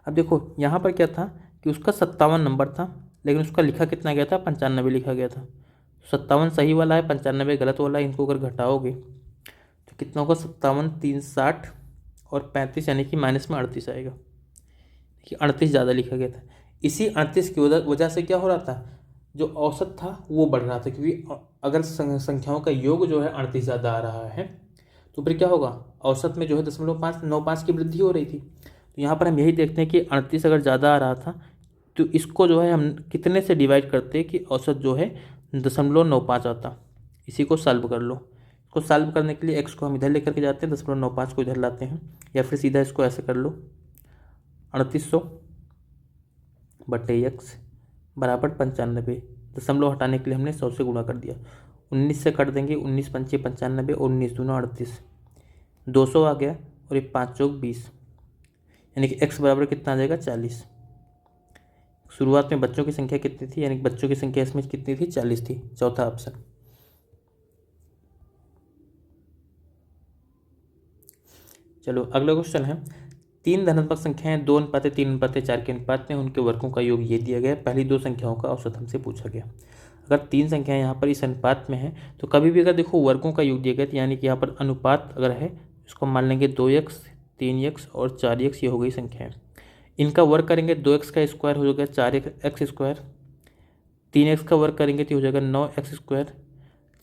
अब देखो यहाँ पर क्या था कि उसका 57 नंबर था, लेकिन उसका लिखा कितना गया था, 95 लिखा गया था। 57 सही वाला है, 95 गलत वाला है। इनको अगर घटाओगे तो कितना होगा, 57 3 60 और 35 यानी कि माइनस में 38 आएगा। देखिए 38 ज़्यादा लिखा गया था। इसी 38 की वजह से क्या हो रहा था, जो औसत था वो बढ़ रहा था, क्योंकि अगर संख्याओं का योग जो है 38 ज़्यादा आ रहा है तो फिर क्या होगा, औसत में जो है 0.95 की वृद्धि हो रही थी। तो यहाँ पर हम यही देखते हैं कि 38 अगर ज़्यादा आ रहा था तो इसको जो है हम कितने से डिवाइड करते कि औसत जो है 0.95 आता। इसी को सॉल्व कर लो। इसको सॉल्व करने के लिए x को हम इधर लेकर के जाते हैं, 0.95 को इधर लाते हैं, या फिर सीधा इसको ऐसे कर लो, 3800 बटे x बराबर 95। दशमलव हटाने के लिए हमने 100 से गुणा कर दिया। 19 से कर देंगे, 19 पंचे 95 और 19 दूना 38, 200 आ गया और ये 5 चौक 20, यानी कि x बराबर कितना आ जाएगा, 40। शुरुआत में बच्चों की संख्या कितनी थी, यानी कि बच्चों की संख्या इसमें कितनी थी, 40 थी। चौथा ऑप्शन। चलो अगला क्वेश्चन है, 3 धनात्मक संख्याएं 2:3:4 के अनुपात में, उनके वर्गों का योग ये दिया गया। पहली दो संख्याओं का औसत हमसे पूछा गया। अगर 3 संख्याएं यहाँ पर इस अनुपात में है तो कभी भी अगर देखो वर्गों का योग दिया गया तो यानी कि यहाँ पर अनुपात अगर है इसको मान लेंगे 2x 3x और 4x, ये हो गई संख्याएं। इनका वर्ग करेंगे 2x का स्क्वायर हो जाएगा 4x स्क्वायर, 3x का वर्ग करेंगे तो हो जाएगा 9x स्क्वायर,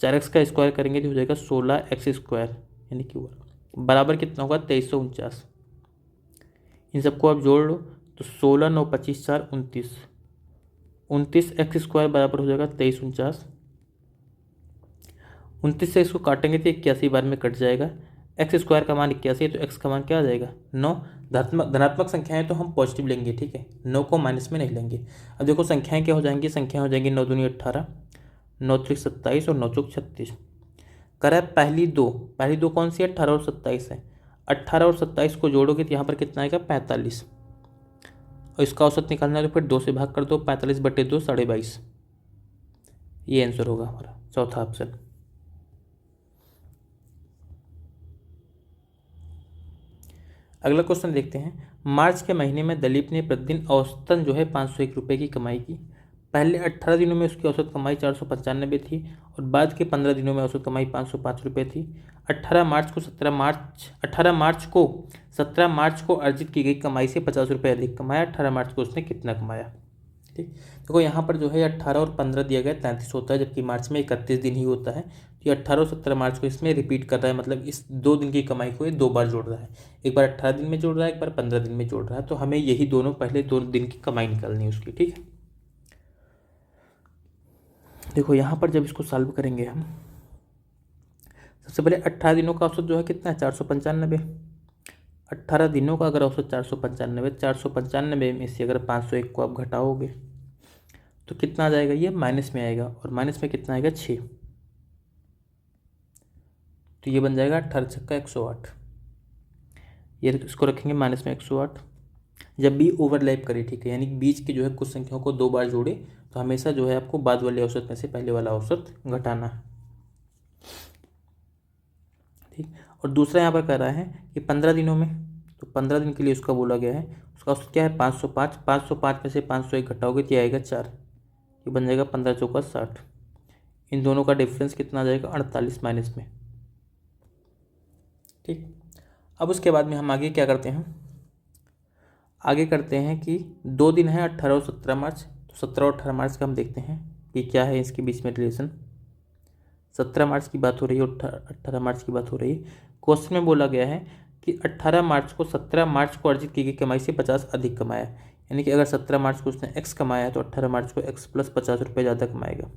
4x का स्क्वायर करेंगे तो हो जाएगा 16x स्क्वायर, यानी कि वर्ग बराबर कितना होगा, 2349। इन सबको आप जोड़ लो तो 16 9 25 4 29, 29x स्क्वायर बराबर हो जाएगा 2349। 29 से इसको काटेंगे तो 81 बार में कट जाएगा। एक्स स्क्वायर का मान 81 है तो एक्स का मान क्या आ जाएगा, 9। धनात्मक संख्याएं तो हम पॉजिटिव लेंगे, ठीक है, 9 को माइनस में नहीं लेंगे। अब देखो संख्याएं क्या हो जाएंगी, संख्याएं हो जाएंगी 9 दूनी 18, 9 त्रिक 27 और 9 चौक 36। कह रहा है पहली दो कौन सी है, 18 और 27 है। 18 और 27 को जोड़ोगे तो यहाँ पर कितना आएगा, 45, और इसका औसत निकालना है तो फिर 2 से भाग कर दो, 45 बटे 2 22। ये आंसर होगा हमारा चौथा ऑप्शन। अगला क्वेश्चन देखते हैं, मार्च के महीने में दलीप ने प्रतिदिन औसतन जो है 501 रुपये की कमाई की। पहले 18 दिनों में उसकी औसत कमाई 495 थी और बाद के 15 दिनों में औसत कमाई 505 रुपये थी। 18 मार्च को अर्जित की गई कमाई से 50 रुपये अधिक कमाया। 18 मार्च को उसने कितना कमाया, ठीक। देखो यहाँ पर जो है 18 और 15 दिया गया 33 होता है, जबकि मार्च में 31 दिन ही होता है। तो ये 18 और 17 मार्च को इसमें रिपीट कर रहा है, मतलब इस 2 दिन की कमाई को ये 2 बार जोड़ रहा है। एक बार 18 दिन में जोड़ रहा है, एक बार 15 दिन में जोड़ रहा है। तो हमें यही दोनों पहले 2 दिन की कमाई निकालनी है उसकी, ठीक है। देखो यहाँ पर जब इसको सॉल्व करेंगे हम, सबसे पहले 18 दिनों का औसत जो है कितना है, 495। 18 दिनों का अगर औसत 495 में से अगर 501 को आप घटाओगे तो कितना आ जाएगा, ये माइनस में आएगा, और माइनस में कितना आएगा, 6। तो ये बन जाएगा 18 छक्का 108। ये इसको रखेंगे माइनस में 108। जब भी ओवरलैप करे, ठीक है, यानी बीच के जो है कुछ संख्याओं को 2 बार जोड़े तो हमेशा जो है आपको बाद वाले औसत में से पहले वाला औसत घटाना है, ठीक। और दूसरा यहाँ पर कह रहा है कि 15 दिनों में, तो 15 दिन के लिए उसका बोला गया है, उसका औसत क्या है, 505। 505 में से 501 घटाओगे तो आएगा 4, ये बन जाएगा 15 चौका 60। इन दोनों का डिफरेंस कितना आ जाएगा, 48 माइनस में, ठीक। अब उसके बाद में हम आगे क्या करते हैं, आगे करते हैं कि 2 दिन है 18 और 17 मार्च। तो 17 और 18 मार्च का हम देखते हैं कि क्या है इसके बीच में रिलेशन। 17 मार्च की बात हो रही है और 18 मार्च की बात हो रही है। क्वेश्चन में बोला गया है कि 18 मार्च को 17 मार्च को अर्जित की गई कमाई से 50 अधिक कमाया, यानी कि अगर 17 मार्च को उसने x कमाया है तो 18 मार्च को x प्लस 50 रुपये ज़्यादा कमाएगा।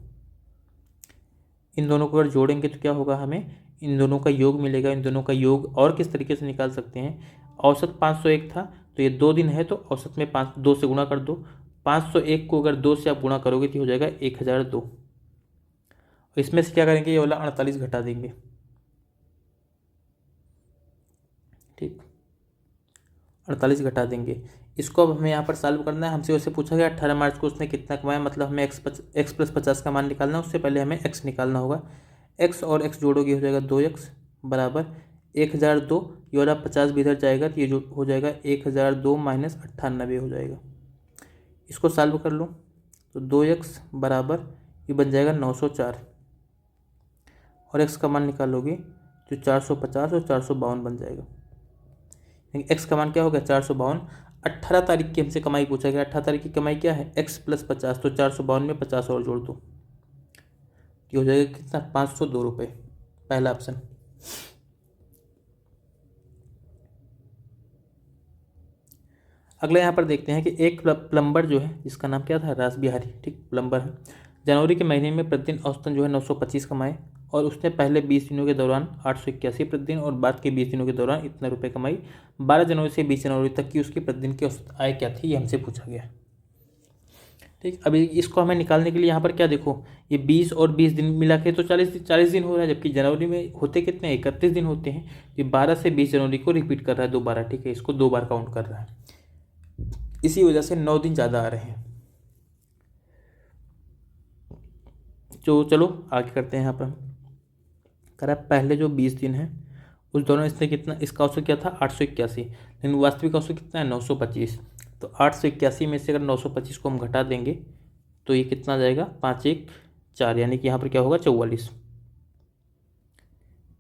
इन दोनों को अगर जोड़ेंगे तो क्या होगा, हमें इन दोनों का योग मिलेगा। इन दोनों का योग और किस तरीके से निकाल सकते हैं, औसत 501 था तो ये 2 दिन है तो औसत में 2 से गुणा कर दो, 501 को अगर 2 से आप गुणा करोगे तो हो जाएगा 1002। इसमें से क्या करेंगे, ये वाला 48 घटा देंगे। ठीक, 48 घटा देंगे। इसको अब हमें यहाँ पर सॉल्व करना है। हमसे वैसे पूछा गया 18 मार्च को उसने कितना कमाया, मतलब हमें x प्लस 50 का मान निकालना है। उससे पहले हमें x निकालना होगा। x और x जोड़ोगे हो जाएगा 2x बराबर 1002। ये वाला 50 भी इधर जाएगा तो ये जो हो जाएगा 1002 माइनस 98 हो जाएगा। इसको सॉल्व कर लो तो 2x बराबर ये बन जाएगा 904 और x का मान निकालोगे तो 450 और 452 बन जाएगा। x का मान क्या हो गया 452। 18 तारीख की हमसे कमाई पूछा गया। 18 तारीख की कमाई क्या है x प्लस 50, तो 452 में 50 और जोड़ दो, ये हो जाएगा कितना 502 रुपये, पहला ऑप्शन। अगला यहाँ पर देखते हैं कि एक प्लम्बर जो है जिसका नाम क्या था रास बिहारी, ठीक प्लम्बर है, जनवरी के महीने में प्रतिदिन औसतन जो है 925 कमाए और उसने पहले 20 दिनों के दौरान 881 प्रतिदिन और बाद के 20 दिनों के दौरान इतना रुपए कमाई। 12 जनवरी से 20 जनवरी तक की उसकी प्रतिदिन की औसत आय क्या थी, ये हमसे पूछा गया। ठीक, अभी इसको हमें निकालने के लिए यहाँ पर क्या देखो, ये 20 और 20 दिन मिला के तो 40 दिन हो रहा है, जबकि जनवरी में होते कितने 31 दिन होते हैं। ये 12 से 20 जनवरी को रिपीट कर रहा है दोबारा, ठीक है, इसको 2 बार काउंट कर रहा है, इसी वजह से 9 दिन ज़्यादा आ रहे हैं। तो चलो आगे करते हैं। यहाँ पर करा पहले जो 20 दिन है उस दौरान इसने कितना, इसका औसत क्या था 881, लेकिन वास्तविक औसत कितना है 925। तो 881 में से अगर 925 को हम घटा देंगे तो ये कितना जाएगा 514, यानी कि यहाँ पर क्या होगा 44।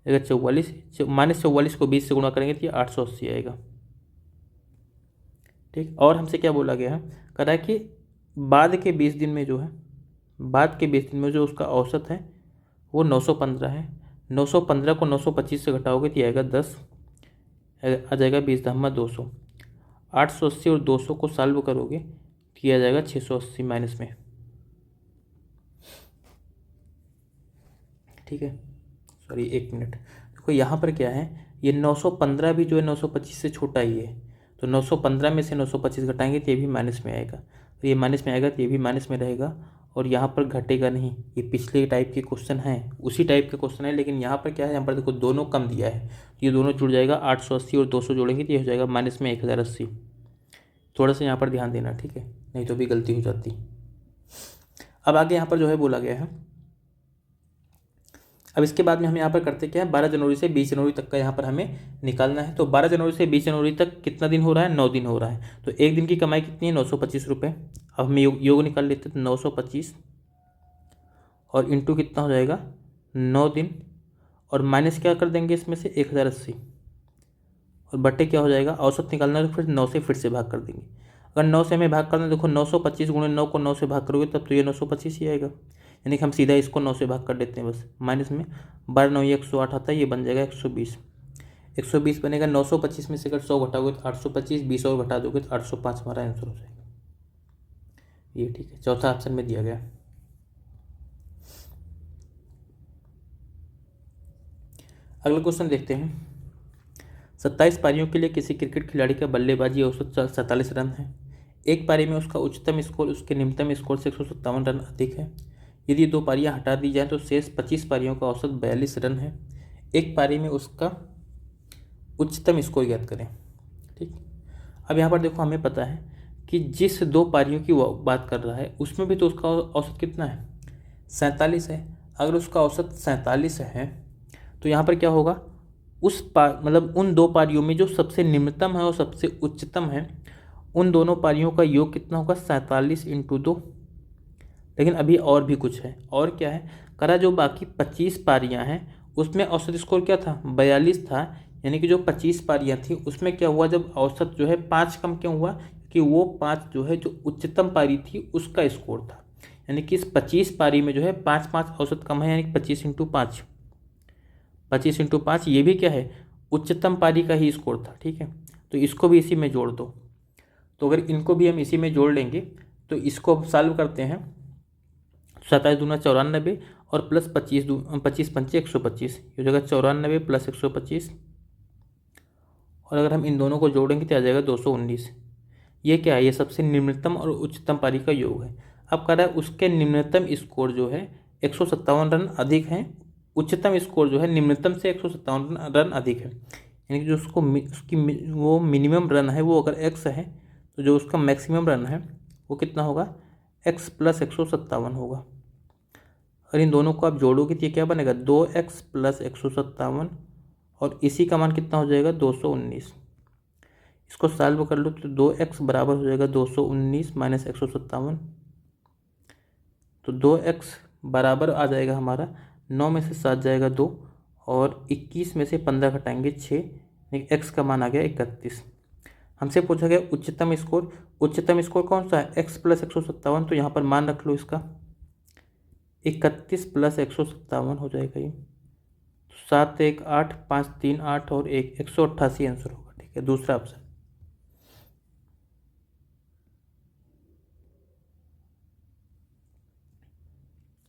अगर 44 -44 को 20 से गुणा करेंगे तो ये 880 आएगा। ठीक, और हमसे क्या बोला गया है, कह रहा है कि बाद के 20 दिन में जो है, बाद के 20 दिन में जो उसका औसत है वो 915 है। 915 को 925 से घटाओगे तो आएगा 10, आ जाएगा 20 धामा 200। 880 और 200 को सॉल्व करोगे तो आ जाएगा 680 माइनस में। ठीक है, सॉरी 1 मिनट, देखो यहाँ पर क्या है, ये 915 भी जो है 925 से छोटा ही है, तो 915 में से 925 घटाएंगे तो ये भी माइनस में आएगा, तो ये माइनस में आएगा तो ये भी माइनस में रहेगा और यहाँ पर घटेगा नहीं। ये पिछले टाइप के क्वेश्चन हैं, उसी टाइप के क्वेश्चन है, लेकिन यहाँ पर क्या है, यहाँ पर देखो दोनों कम दिया है तो ये दोनों जुड़ जाएगा। 880 और 200 जोड़ेंगे तो ये हो जाएगा माइनस में 1080। थोड़ा सा यहाँ पर ध्यान देना, ठीक है, नहीं तो भी गलती हो जाती। अब आगे यहाँ पर जो है बोला गया है, अब इसके बाद में हम यहाँ पर करते क्या है, 12 जनवरी से 20 जनवरी तक का यहाँ पर हमें निकालना है। तो 12 जनवरी से 20 जनवरी तक कितना दिन हो रहा है, 9 दिन हो रहा है। तो एक दिन की कमाई कितनी है 925 रुपये। अब हम योग निकाल लेते हैं, तो 925 और इंटू कितना हो जाएगा 9 दिन, और माइनस क्या कर देंगे इसमें से 1080 और बटे क्या हो जाएगा, औसत निकालना है तो फिर 9 से फिर से भाग कर देंगे। अगर 9 से हमें भाग करना है, देखो 925 गुणे 9 को 9 से भाग करोगे तब तो ये 925 ही आएगा, यानी कि हम सीधा इसको 9 से भाग कर देते हैं बस। माइनस में 12 9 ये 108 आता है, ये बन जाएगा 120। 120 बनेगा, 925 में से अगर 100 घटाओगे तो 825, 20 और घटा दोगे तो 805 हमारा आंसर हो जाएगा। ये ठीक है, चौथा ऑप्शन में दिया गया। अगला क्वेश्चन देखते हैं। 27 पारियों के लिए किसी क्रिकेट खिलाड़ी का बल्लेबाजी औसत 47 रन है। एक पारी में उसका उच्चतम स्कोर उसके निम्नतम स्कोर से 157 रन अधिक है। यदि 2 पारियां हटा दी जाएं तो शेष 25 पारियों का औसत 42 रन है। एक पारी में उसका उच्चतम स्कोर ज्ञात करें। ठीक, अब यहाँ पर देखो हमें पता है कि जिस 2 पारियों की वो बात कर रहा है उसमें भी तो उसका औसत कितना है 47 है। अगर उसका औसत 47 है तो यहाँ पर क्या होगा, मतलब उन 2 पारियों में जो सबसे निम्नतम है और सबसे उच्चतम है, उन दोनों पारियों का योग कितना होगा 47 × 2। लेकिन अभी और भी कुछ है, और क्या है, करा जो बाकी 25 पारियां हैं उसमें औसत स्कोर क्या था 42 था, यानी कि जो 25 पारियां थी उसमें क्या हुआ, जब औसत जो है 5 कम क्यों हुआ, कि वो 5 जो है जो उच्चतम पारी थी उसका स्कोर था, यानी कि इस 25 पारी में जो है 5 औसत कम है, यानी कि 25 × 5, 25 × 5 ये भी क्या है उच्चतम पारी का ही स्कोर था। ठीक है, तो इसको भी इसी में जोड़ दो। तो अगर इनको भी हम इसी में जोड़ लेंगे तो इसको अब सॉल्व करते हैं। 27 दूना 94 और प्लस 25 पंचे 125, ये हो जाएगा 94 प्लस 125, और अगर हम इन दोनों को जोड़ेंगे तो आ जाएगा 219। ये क्या है, ये सबसे निम्नतम और उच्चतम पारी का योग है। अब कह रहा है उसके निम्नतम स्कोर जो है 157 रन अधिक हैं, उच्चतम स्कोर जो है निम्नतम से 157 रन अधिक है। यानी कि जो उसकी वो मिनिमम रन है वो अगर x है तो जो उसका मैक्सिमम रन है वो कितना होगा, x + 157 होगा। और इन दोनों को आप जोड़ोगे तो ये क्या बनेगा, 2x + 157 और इसी का मान कितना हो जाएगा, 219। इसको सॉल्व कर लो तो 2x बराबर हो जाएगा 219 - 157। तो 2x बराबर आ जाएगा हमारा 9 में से 7 जाएगा 2 और 21 में से 15 घटाएंगे 6, x का मान आ गया 31। हमसे पूछा गया उच्चतम स्कोर। उच्चतम स्कोर कौन सा है, x + 157, तो यहाँ पर मान रख लो इसका 31 + 157 हो जाएगा ये, 7 1 8 5 3 8 और 1 188 आंसर होगा। ठीक है, दूसरा ऑप्शन।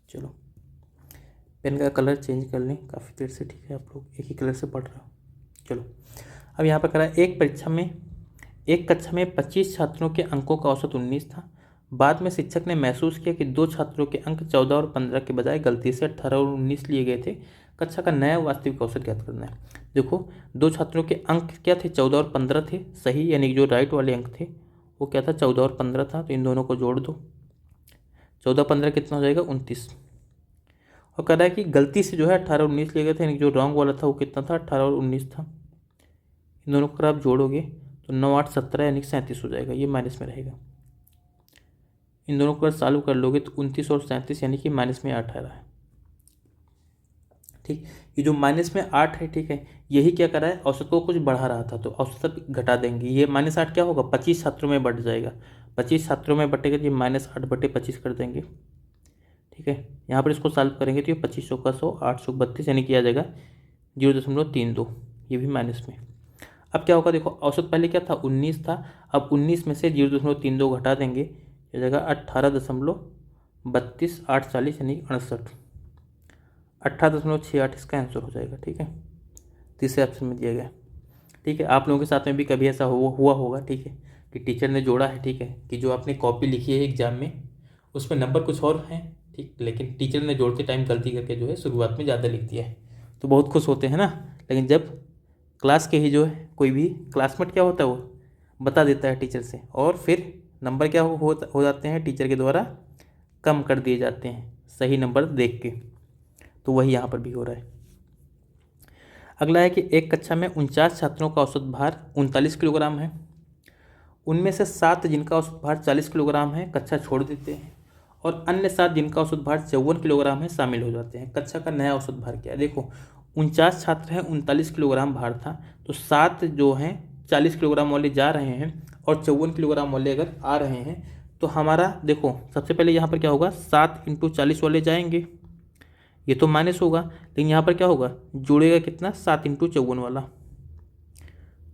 चलो पेन का कलर चेंज कर लें, काफ़ी देर से ठीक है आप लोग एक ही कलर से पढ़ रहे हो। चलो अब यहाँ पर करा एक कक्षा में 25 छात्रों के अंकों का औसत 19 था। बाद में शिक्षक ने महसूस किया कि 2 छात्रों के अंक 14 और 15 के बजाय गलती से 18 और 19 लिए गए थे। कक्षा का नया वास्तविक औसत ज्ञात करना है। देखो 2 छात्रों के अंक क्या थे, 14 और 15 थे, सही, यानी कि जो राइट वाले अंक थे वो क्या था, 14 और 15 था। तो इन दोनों को जोड़ दो, 14 15 कितना हो जाएगा, 29। और कह रहा है कि गलती से जो है 18 और 19 लिए गए थे, यानी जो रॉन्ग वाला था वो कितना था, 18 और 19 था। इन दोनों को अगर आप जोड़ोगे तो 9 8 17 यानी कि 37 हो जाएगा, ये माइनस में रहेगा। इन दोनों को अगर सॉल्व कर लोगे तो 29 और 37 यानी कि माइनस में 18 है। ठीक, ये जो माइनस में 8 है, ठीक है, यही क्या कर रहा है, औसत को कुछ बढ़ा रहा था तो औसत घटा देंगे। ये -8 क्या होगा, 25 छात्रों में बढ़ जाएगा, 25 छात्रों में बटेगा तो ये -8/25 कर देंगे। ठीक है, यहाँ पर इसको सॉल्व करेंगे तो ये 25 का 100 8 32 यानी कि आ जाएगा 0.32, ये भी माइनस में। अब क्या होगा, देखो औसत पहले क्या था, 19 था, अब 19 में से 0.32 घटा देंगे, ये जाएगा 18.32 8 40 यानी 68, 18.68 इसका आंसर हो जाएगा। ठीक है, तीसरे ऑप्शन में दिया गया। ठीक है, आप लोगों के साथ में भी कभी ऐसा हुआ होगा, ठीक है, कि टीचर ने जोड़ा है, ठीक है, कि जो आपने कॉपी लिखी है एग्जाम में उसमें नंबर कुछ और हैं, ठीक, लेकिन टीचर ने जोड़ते टाइम गलती करके जो है शुरुआत में ज़्यादा लिख दिया है, तो बहुत खुश होते हैं ना। लेकिन जब क्लास के ही जो है कोई भी क्लासमेट क्या होता है वो बता देता है टीचर से, और फिर नंबर क्या हो जाते हैं, टीचर के द्वारा कम कर दिए जाते हैं सही नंबर देख के। तो वही यहाँ पर भी हो रहा है। अगला है कि एक कक्षा में 49 छात्रों का औसत भार 39 किलोग्राम है। उनमें से 7 जिनका औसत भार 40 किलोग्राम है कक्षा छोड़ देते हैं, और अन्य 7 जिनका औसत भार 54 किलोग्राम है शामिल हो जाते हैं। कक्षा का नया औसत भार क्या है, देखो 49 छात्र हैं, 39 किलोग्राम भार था, तो 7 जो हैं 40 किलोग्राम वाले जा रहे हैं और 54 किलोग्राम वाले अगर आ रहे हैं, तो हमारा देखो सबसे पहले यहाँ पर क्या होगा, 7 × 40 वाले जाएंगे, ये तो माइनस होगा, लेकिन यहाँ पर क्या होगा, जुड़ेगा कितना, 7 × 54 वाला।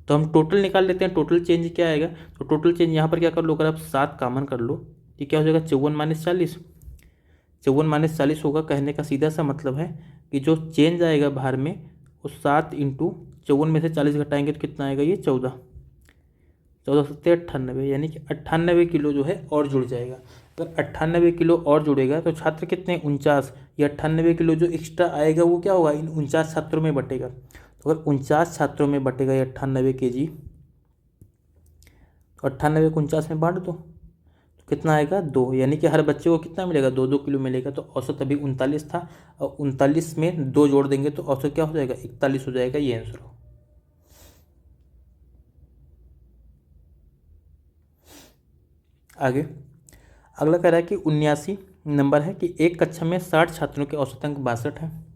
तो हम टोटल निकाल लेते हैं, टोटल चेंज क्या आएगा, तो टोटल चेंज यहाँ पर क्या कर लो, अगर आप 7 कॉमन कर लो तो क्या हो जाएगा, 54 - 40, 54 - 40 होगा। कहने का सीधा सा मतलब है कि जो चेंज आएगा भार में वो 7 × 54 में से 40 घटाएंगे तो कितना आएगा, ये 14, 14 7 98, यानी कि 98 किलो जो है और जुड़ जाएगा। अगर 98 किलो और जुड़ेगा तो छात्र कितने, 49, या 98 किलो जो एक्स्ट्रा आएगा वो क्या होगा, इन 49 छात्रों में बटेगा। तो अगर 49 छात्रों में बटेगा ये 98 kg, तो 98 को 49 में बांट दो तो कितना आएगा, 2, यानी कि हर बच्चे को कितना मिलेगा, 2 2 किलो मिलेगा। तो औसत अभी 39 था, और 39 में 2 जोड़ देंगे तो औसत क्या हो जाएगा, 41 हो जाएगा, ये आंसर हो। आगे अगला कह रहा है कि 79 नंबर है कि एक कक्षा में 60 छात्रों के औसत अंक 62 हैं।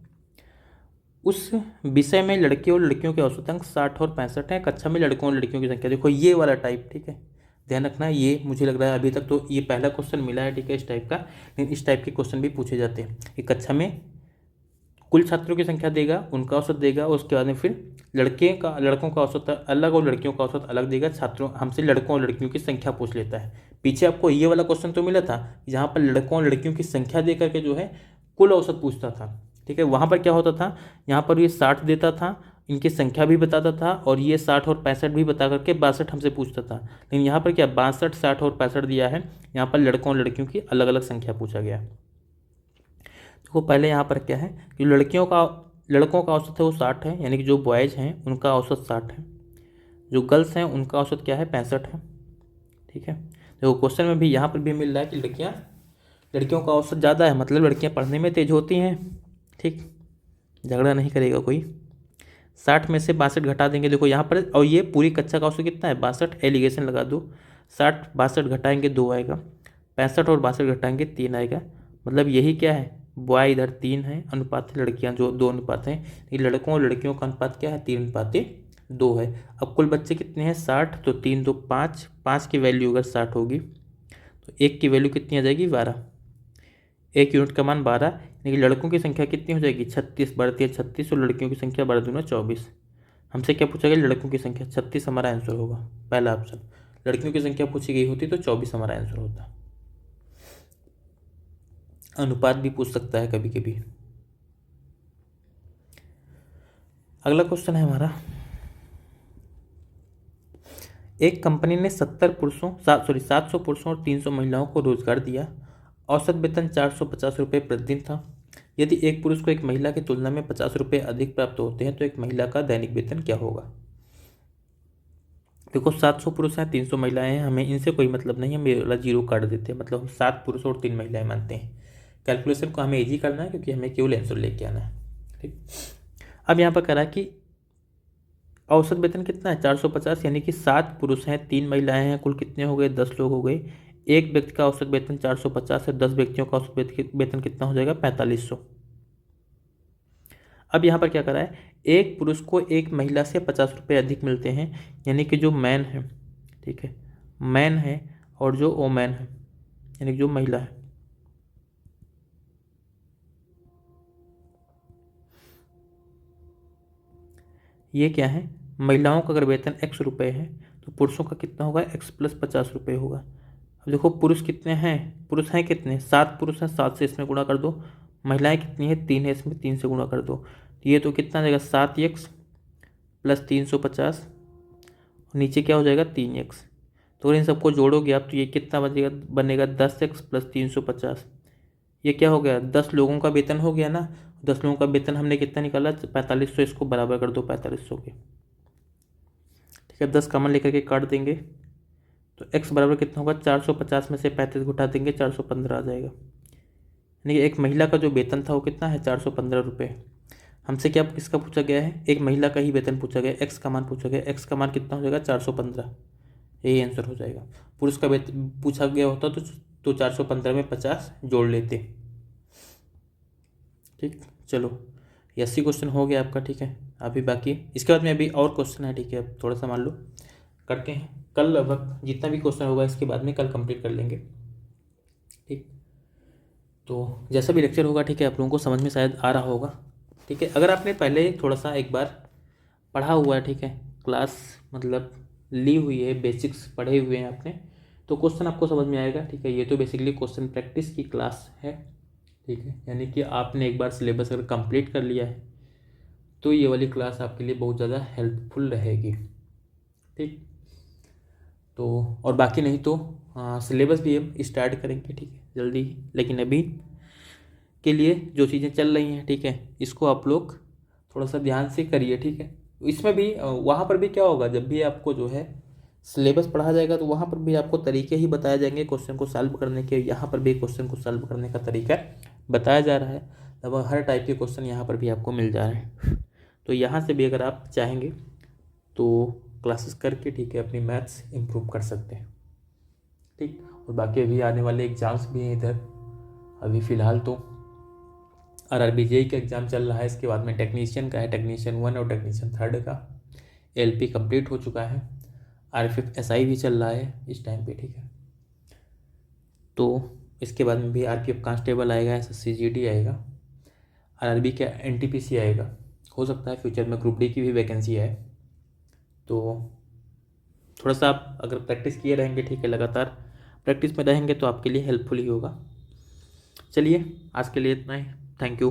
उस विषय में लड़के और लड़कियों के औसत अंक 60 और 65 हैं। कक्षा में लड़कों और लड़कियों की संख्या, देखो ये वाला टाइप, ठीक है, ध्यान रखना। ये मुझे लग रहा है अभी तक तो ये पहला क्वेश्चन मिला है, ठीक है, इस टाइप का, लेकिन इस टाइप के क्वेश्चन भी पूछे जाते हैं कि कक्षा में कुल छात्रों की संख्या देगा, उनका औसत देगा, उसके बाद में फिर लड़कों का औसत अलग और लड़कियों का औसत अलग देगा। छात्रों हमसे लड़कों और लड़कियों की संख्या पूछ लेता है। पीछे आपको ये वाला क्वेश्चन तो मिला था जहाँ पर लड़कों और लड़कियों की संख्या दे करके जो है कुल औसत पूछता था, ठीक है। वहाँ पर क्या होता था, यहाँ पर ये 60 देता था इनकी संख्या भी बताता था और ये 60 और 65 भी बता करके 62 हमसे पूछता था। लेकिन यहाँ पर क्या 62, 60 और 65 दिया है, यहाँ पर लड़कों और लड़कियों की अलग अलग संख्या पूछा गया। देखो पहले यहाँ पर क्या है कि लड़कों का औसत है वो 60 है, यानी कि जो बॉयज़ हैं उनका औसत 60 है, जो गर्ल्स हैं उनका औसत क्या है 65 है। ठीक है, देखो क्वेश्चन में भी यहाँ पर भी मिल रहा है कि लड़कियों का औसत ज़्यादा है, मतलब लड़कियाँ पढ़ने में तेज होती हैं। ठीक, झगड़ा नहीं करेगा कोई। 60 में से 62 घटा देंगे, देखो यहाँ पर, और ये पूरी कक्षा का औसत कितना है 62, एलिगेशन लगा दो। 60 62 घटाएंगे 2 आएगा, 65 और 62 घटाएंगे 3 आएगा, मतलब यही क्या है, बॉय इधर 3 है, अनुपात है लड़कियाँ जो 2 अनुपात हैं, ये लड़कों और लड़कियों का अनुपात क्या है 3:2 है। अब कुल बच्चे कितने हैं 60, तो 3 2 5, 5 की वैल्यू अगर 60 होगी तो 1 की वैल्यू कितनी आ जाएगी 12, 1 यूनिट का मान 12, यानी कि लड़कों की संख्या कितनी हो जाएगी 36, 12 36, और लड़कियों की संख्या 12 दूना 24। हमसे क्या पूछा गया, लड़कों की संख्या, 36 हमारा आंसर होगा, पहला ऑप्शन। लड़कियों की संख्या पूछी गई होती तो 24 हमारा आंसर होता। अनुपात भी पूछ सकता है कभी कभी। अगला क्वेश्चन है हमारा, एक कंपनी ने 700 पुरुषों और 300 महिलाओं को रोजगार दिया। औसत वेतन 450 रुपये प्रतिदिन था। यदि एक पुरुष को एक महिला की तुलना में 50 रुपये अधिक प्राप्त होते हैं तो एक महिला का दैनिक वेतन क्या होगा। देखो 700 पुरुष हैं 300 महिलाएं हैं, हमें इनसे कोई मतलब नहीं है, हम ये वाला जीरो काट देते हैं, मतलब हम 7 पुरुष और 3 महिलाएं मानते हैं। कैलकुलेशन को हमें इजी करना है क्योंकि हमें केवल आंसर लेके आना है। ठीक, अब यहाँ पर करा कि औसत वेतन कितना है 450, यानी कि 7 पुरुष हैं 3 महिलाएं हैं, कुल कितने हो गए 10 लोग हो गए। एक व्यक्ति का औसत वेतन 450 है, 10 व्यक्तियों का औसत वेतन कितना हो जाएगा 4500। अब यहाँ पर क्या करा है, एक पुरुष को एक महिला से 50 रुपये अधिक मिलते हैं, यानी कि जो मैन है, ठीक है, मैन है, और जो वोमेन है, यानी कि जो महिला है, ये क्या है, महिलाओं का अगर वेतन x रुपये है तो पुरुषों का कितना होगा x + 50 रुपये होगा। अब देखो पुरुष कितने हैं, पुरुष हैं कितने 7 पुरुष हैं, 7 से इसमें गुणा कर दो। महिलाएं कितनी है 3 है, इसमें 3 से गुणा कर दो, तो ये तो कितना जाएगा 7x + 350, नीचे क्या हो जाएगा 3x। तो अगर इन सबको जोड़ोगे आप तो ये कितना बनेगा 10x + 350। ये क्या हो गया 10 लोगों का वेतन हो गया ना। 10 लोगों का वेतन हमने कितना निकाला 4500, इसको बराबर कर दो 4500 के। ठीक है, 10 कॉमन लेकर के काट देंगे तो x बराबर कितना होगा 450 में से 35 घटा देंगे 415 आ जाएगा। यानी कि एक महिला का जो वेतन था वो कितना है 415 रुपये। हमसे क्या किसका पूछा गया है, एक महिला का ही वेतन पूछा गया, x का मान पूछा गया, x का मान कितना हो जाएगा 415, यही आंसर हो जाएगा। पुरुष का वेतन पूछा गया होता तो 415 में 50 जोड़ लेते। ठीक, चलो 80 क्वेश्चन हो गया आपका। ठीक है, अभी बाकी इसके बाद में अभी और क्वेश्चन है। ठीक है, अब थोड़ा सा मान लो करते हैं, कल लगभग जितना भी क्वेश्चन होगा इसके बाद में कल कंप्लीट कर लेंगे। ठीक, तो जैसा भी लेक्चर होगा, ठीक है, आप लोगों को समझ में शायद आ रहा होगा। ठीक है, अगर आपने पहले थोड़ा सा एक बार पढ़ा हुआ है, ठीक है, क्लास मतलब ली हुई है, बेसिक्स पढ़े हुए हैं आपने, तो क्वेश्चन आपको समझ में आएगा। ठीक है, ये तो बेसिकली क्वेश्चन प्रैक्टिस की क्लास है। ठीक है, यानी कि आपने एक बार सिलेबस अगर कंप्लीट कर लिया है तो ये वाली क्लास आपके लिए बहुत ज़्यादा हेल्पफुल रहेगी। ठीक, तो और बाकी नहीं तो सिलेबस भी हम स्टार्ट करेंगे, ठीक है, जल्दी ही। लेकिन अभी के लिए जो चीज़ें चल रही हैं, ठीक है, इसको आप लोग थोड़ा सा ध्यान से करिए। ठीक है, इसमें भी वहाँ पर भी क्या होगा, जब भी आपको जो है सिलेबस पढ़ा जाएगा तो वहाँ पर भी आपको तरीके ही बताए जाएंगे क्वेश्चन को सॉल्व करने के। यहाँ पर भी क्वेश्चन को सॉल्व करने का तरीका बताया जा रहा है, लगभग हर टाइप के क्वेश्चन यहाँ पर भी आपको मिल जा रहे हैं। तो यहाँ से भी अगर आप चाहेंगे तो क्लासेस करके, ठीक है, अपनी मैथ्स इम्प्रूव कर सकते हैं। ठीक, और बाकी अभी आने वाले एग्ज़ाम्स भी हैं इधर। अभी फ़िलहाल तो RRB JEE का एग्ज़ाम चल रहा है, इसके बाद में टेक्नीशियन का है, टेक्नीशियन 1 और टेक्नीशियन 3 का। LP कंप्लीट हो चुका है, RFF SI भी चल रहा है इस टाइम पे। ठीक है, तो इसके बाद में भी RPF कांस्टेबल आएगा, SSC GD आएगा, RRB का NTPC आएगा, हो सकता है फ्यूचर में ग्रुप D की भी वैकेंसी आए। तो थोड़ा सा आप अगर प्रैक्टिस किए रहेंगे, ठीक है, लगातार प्रैक्टिस में रहेंगे तो आपके लिए हेल्पफुल ही होगा। चलिए आज के लिए इतना ही, थैंक यू।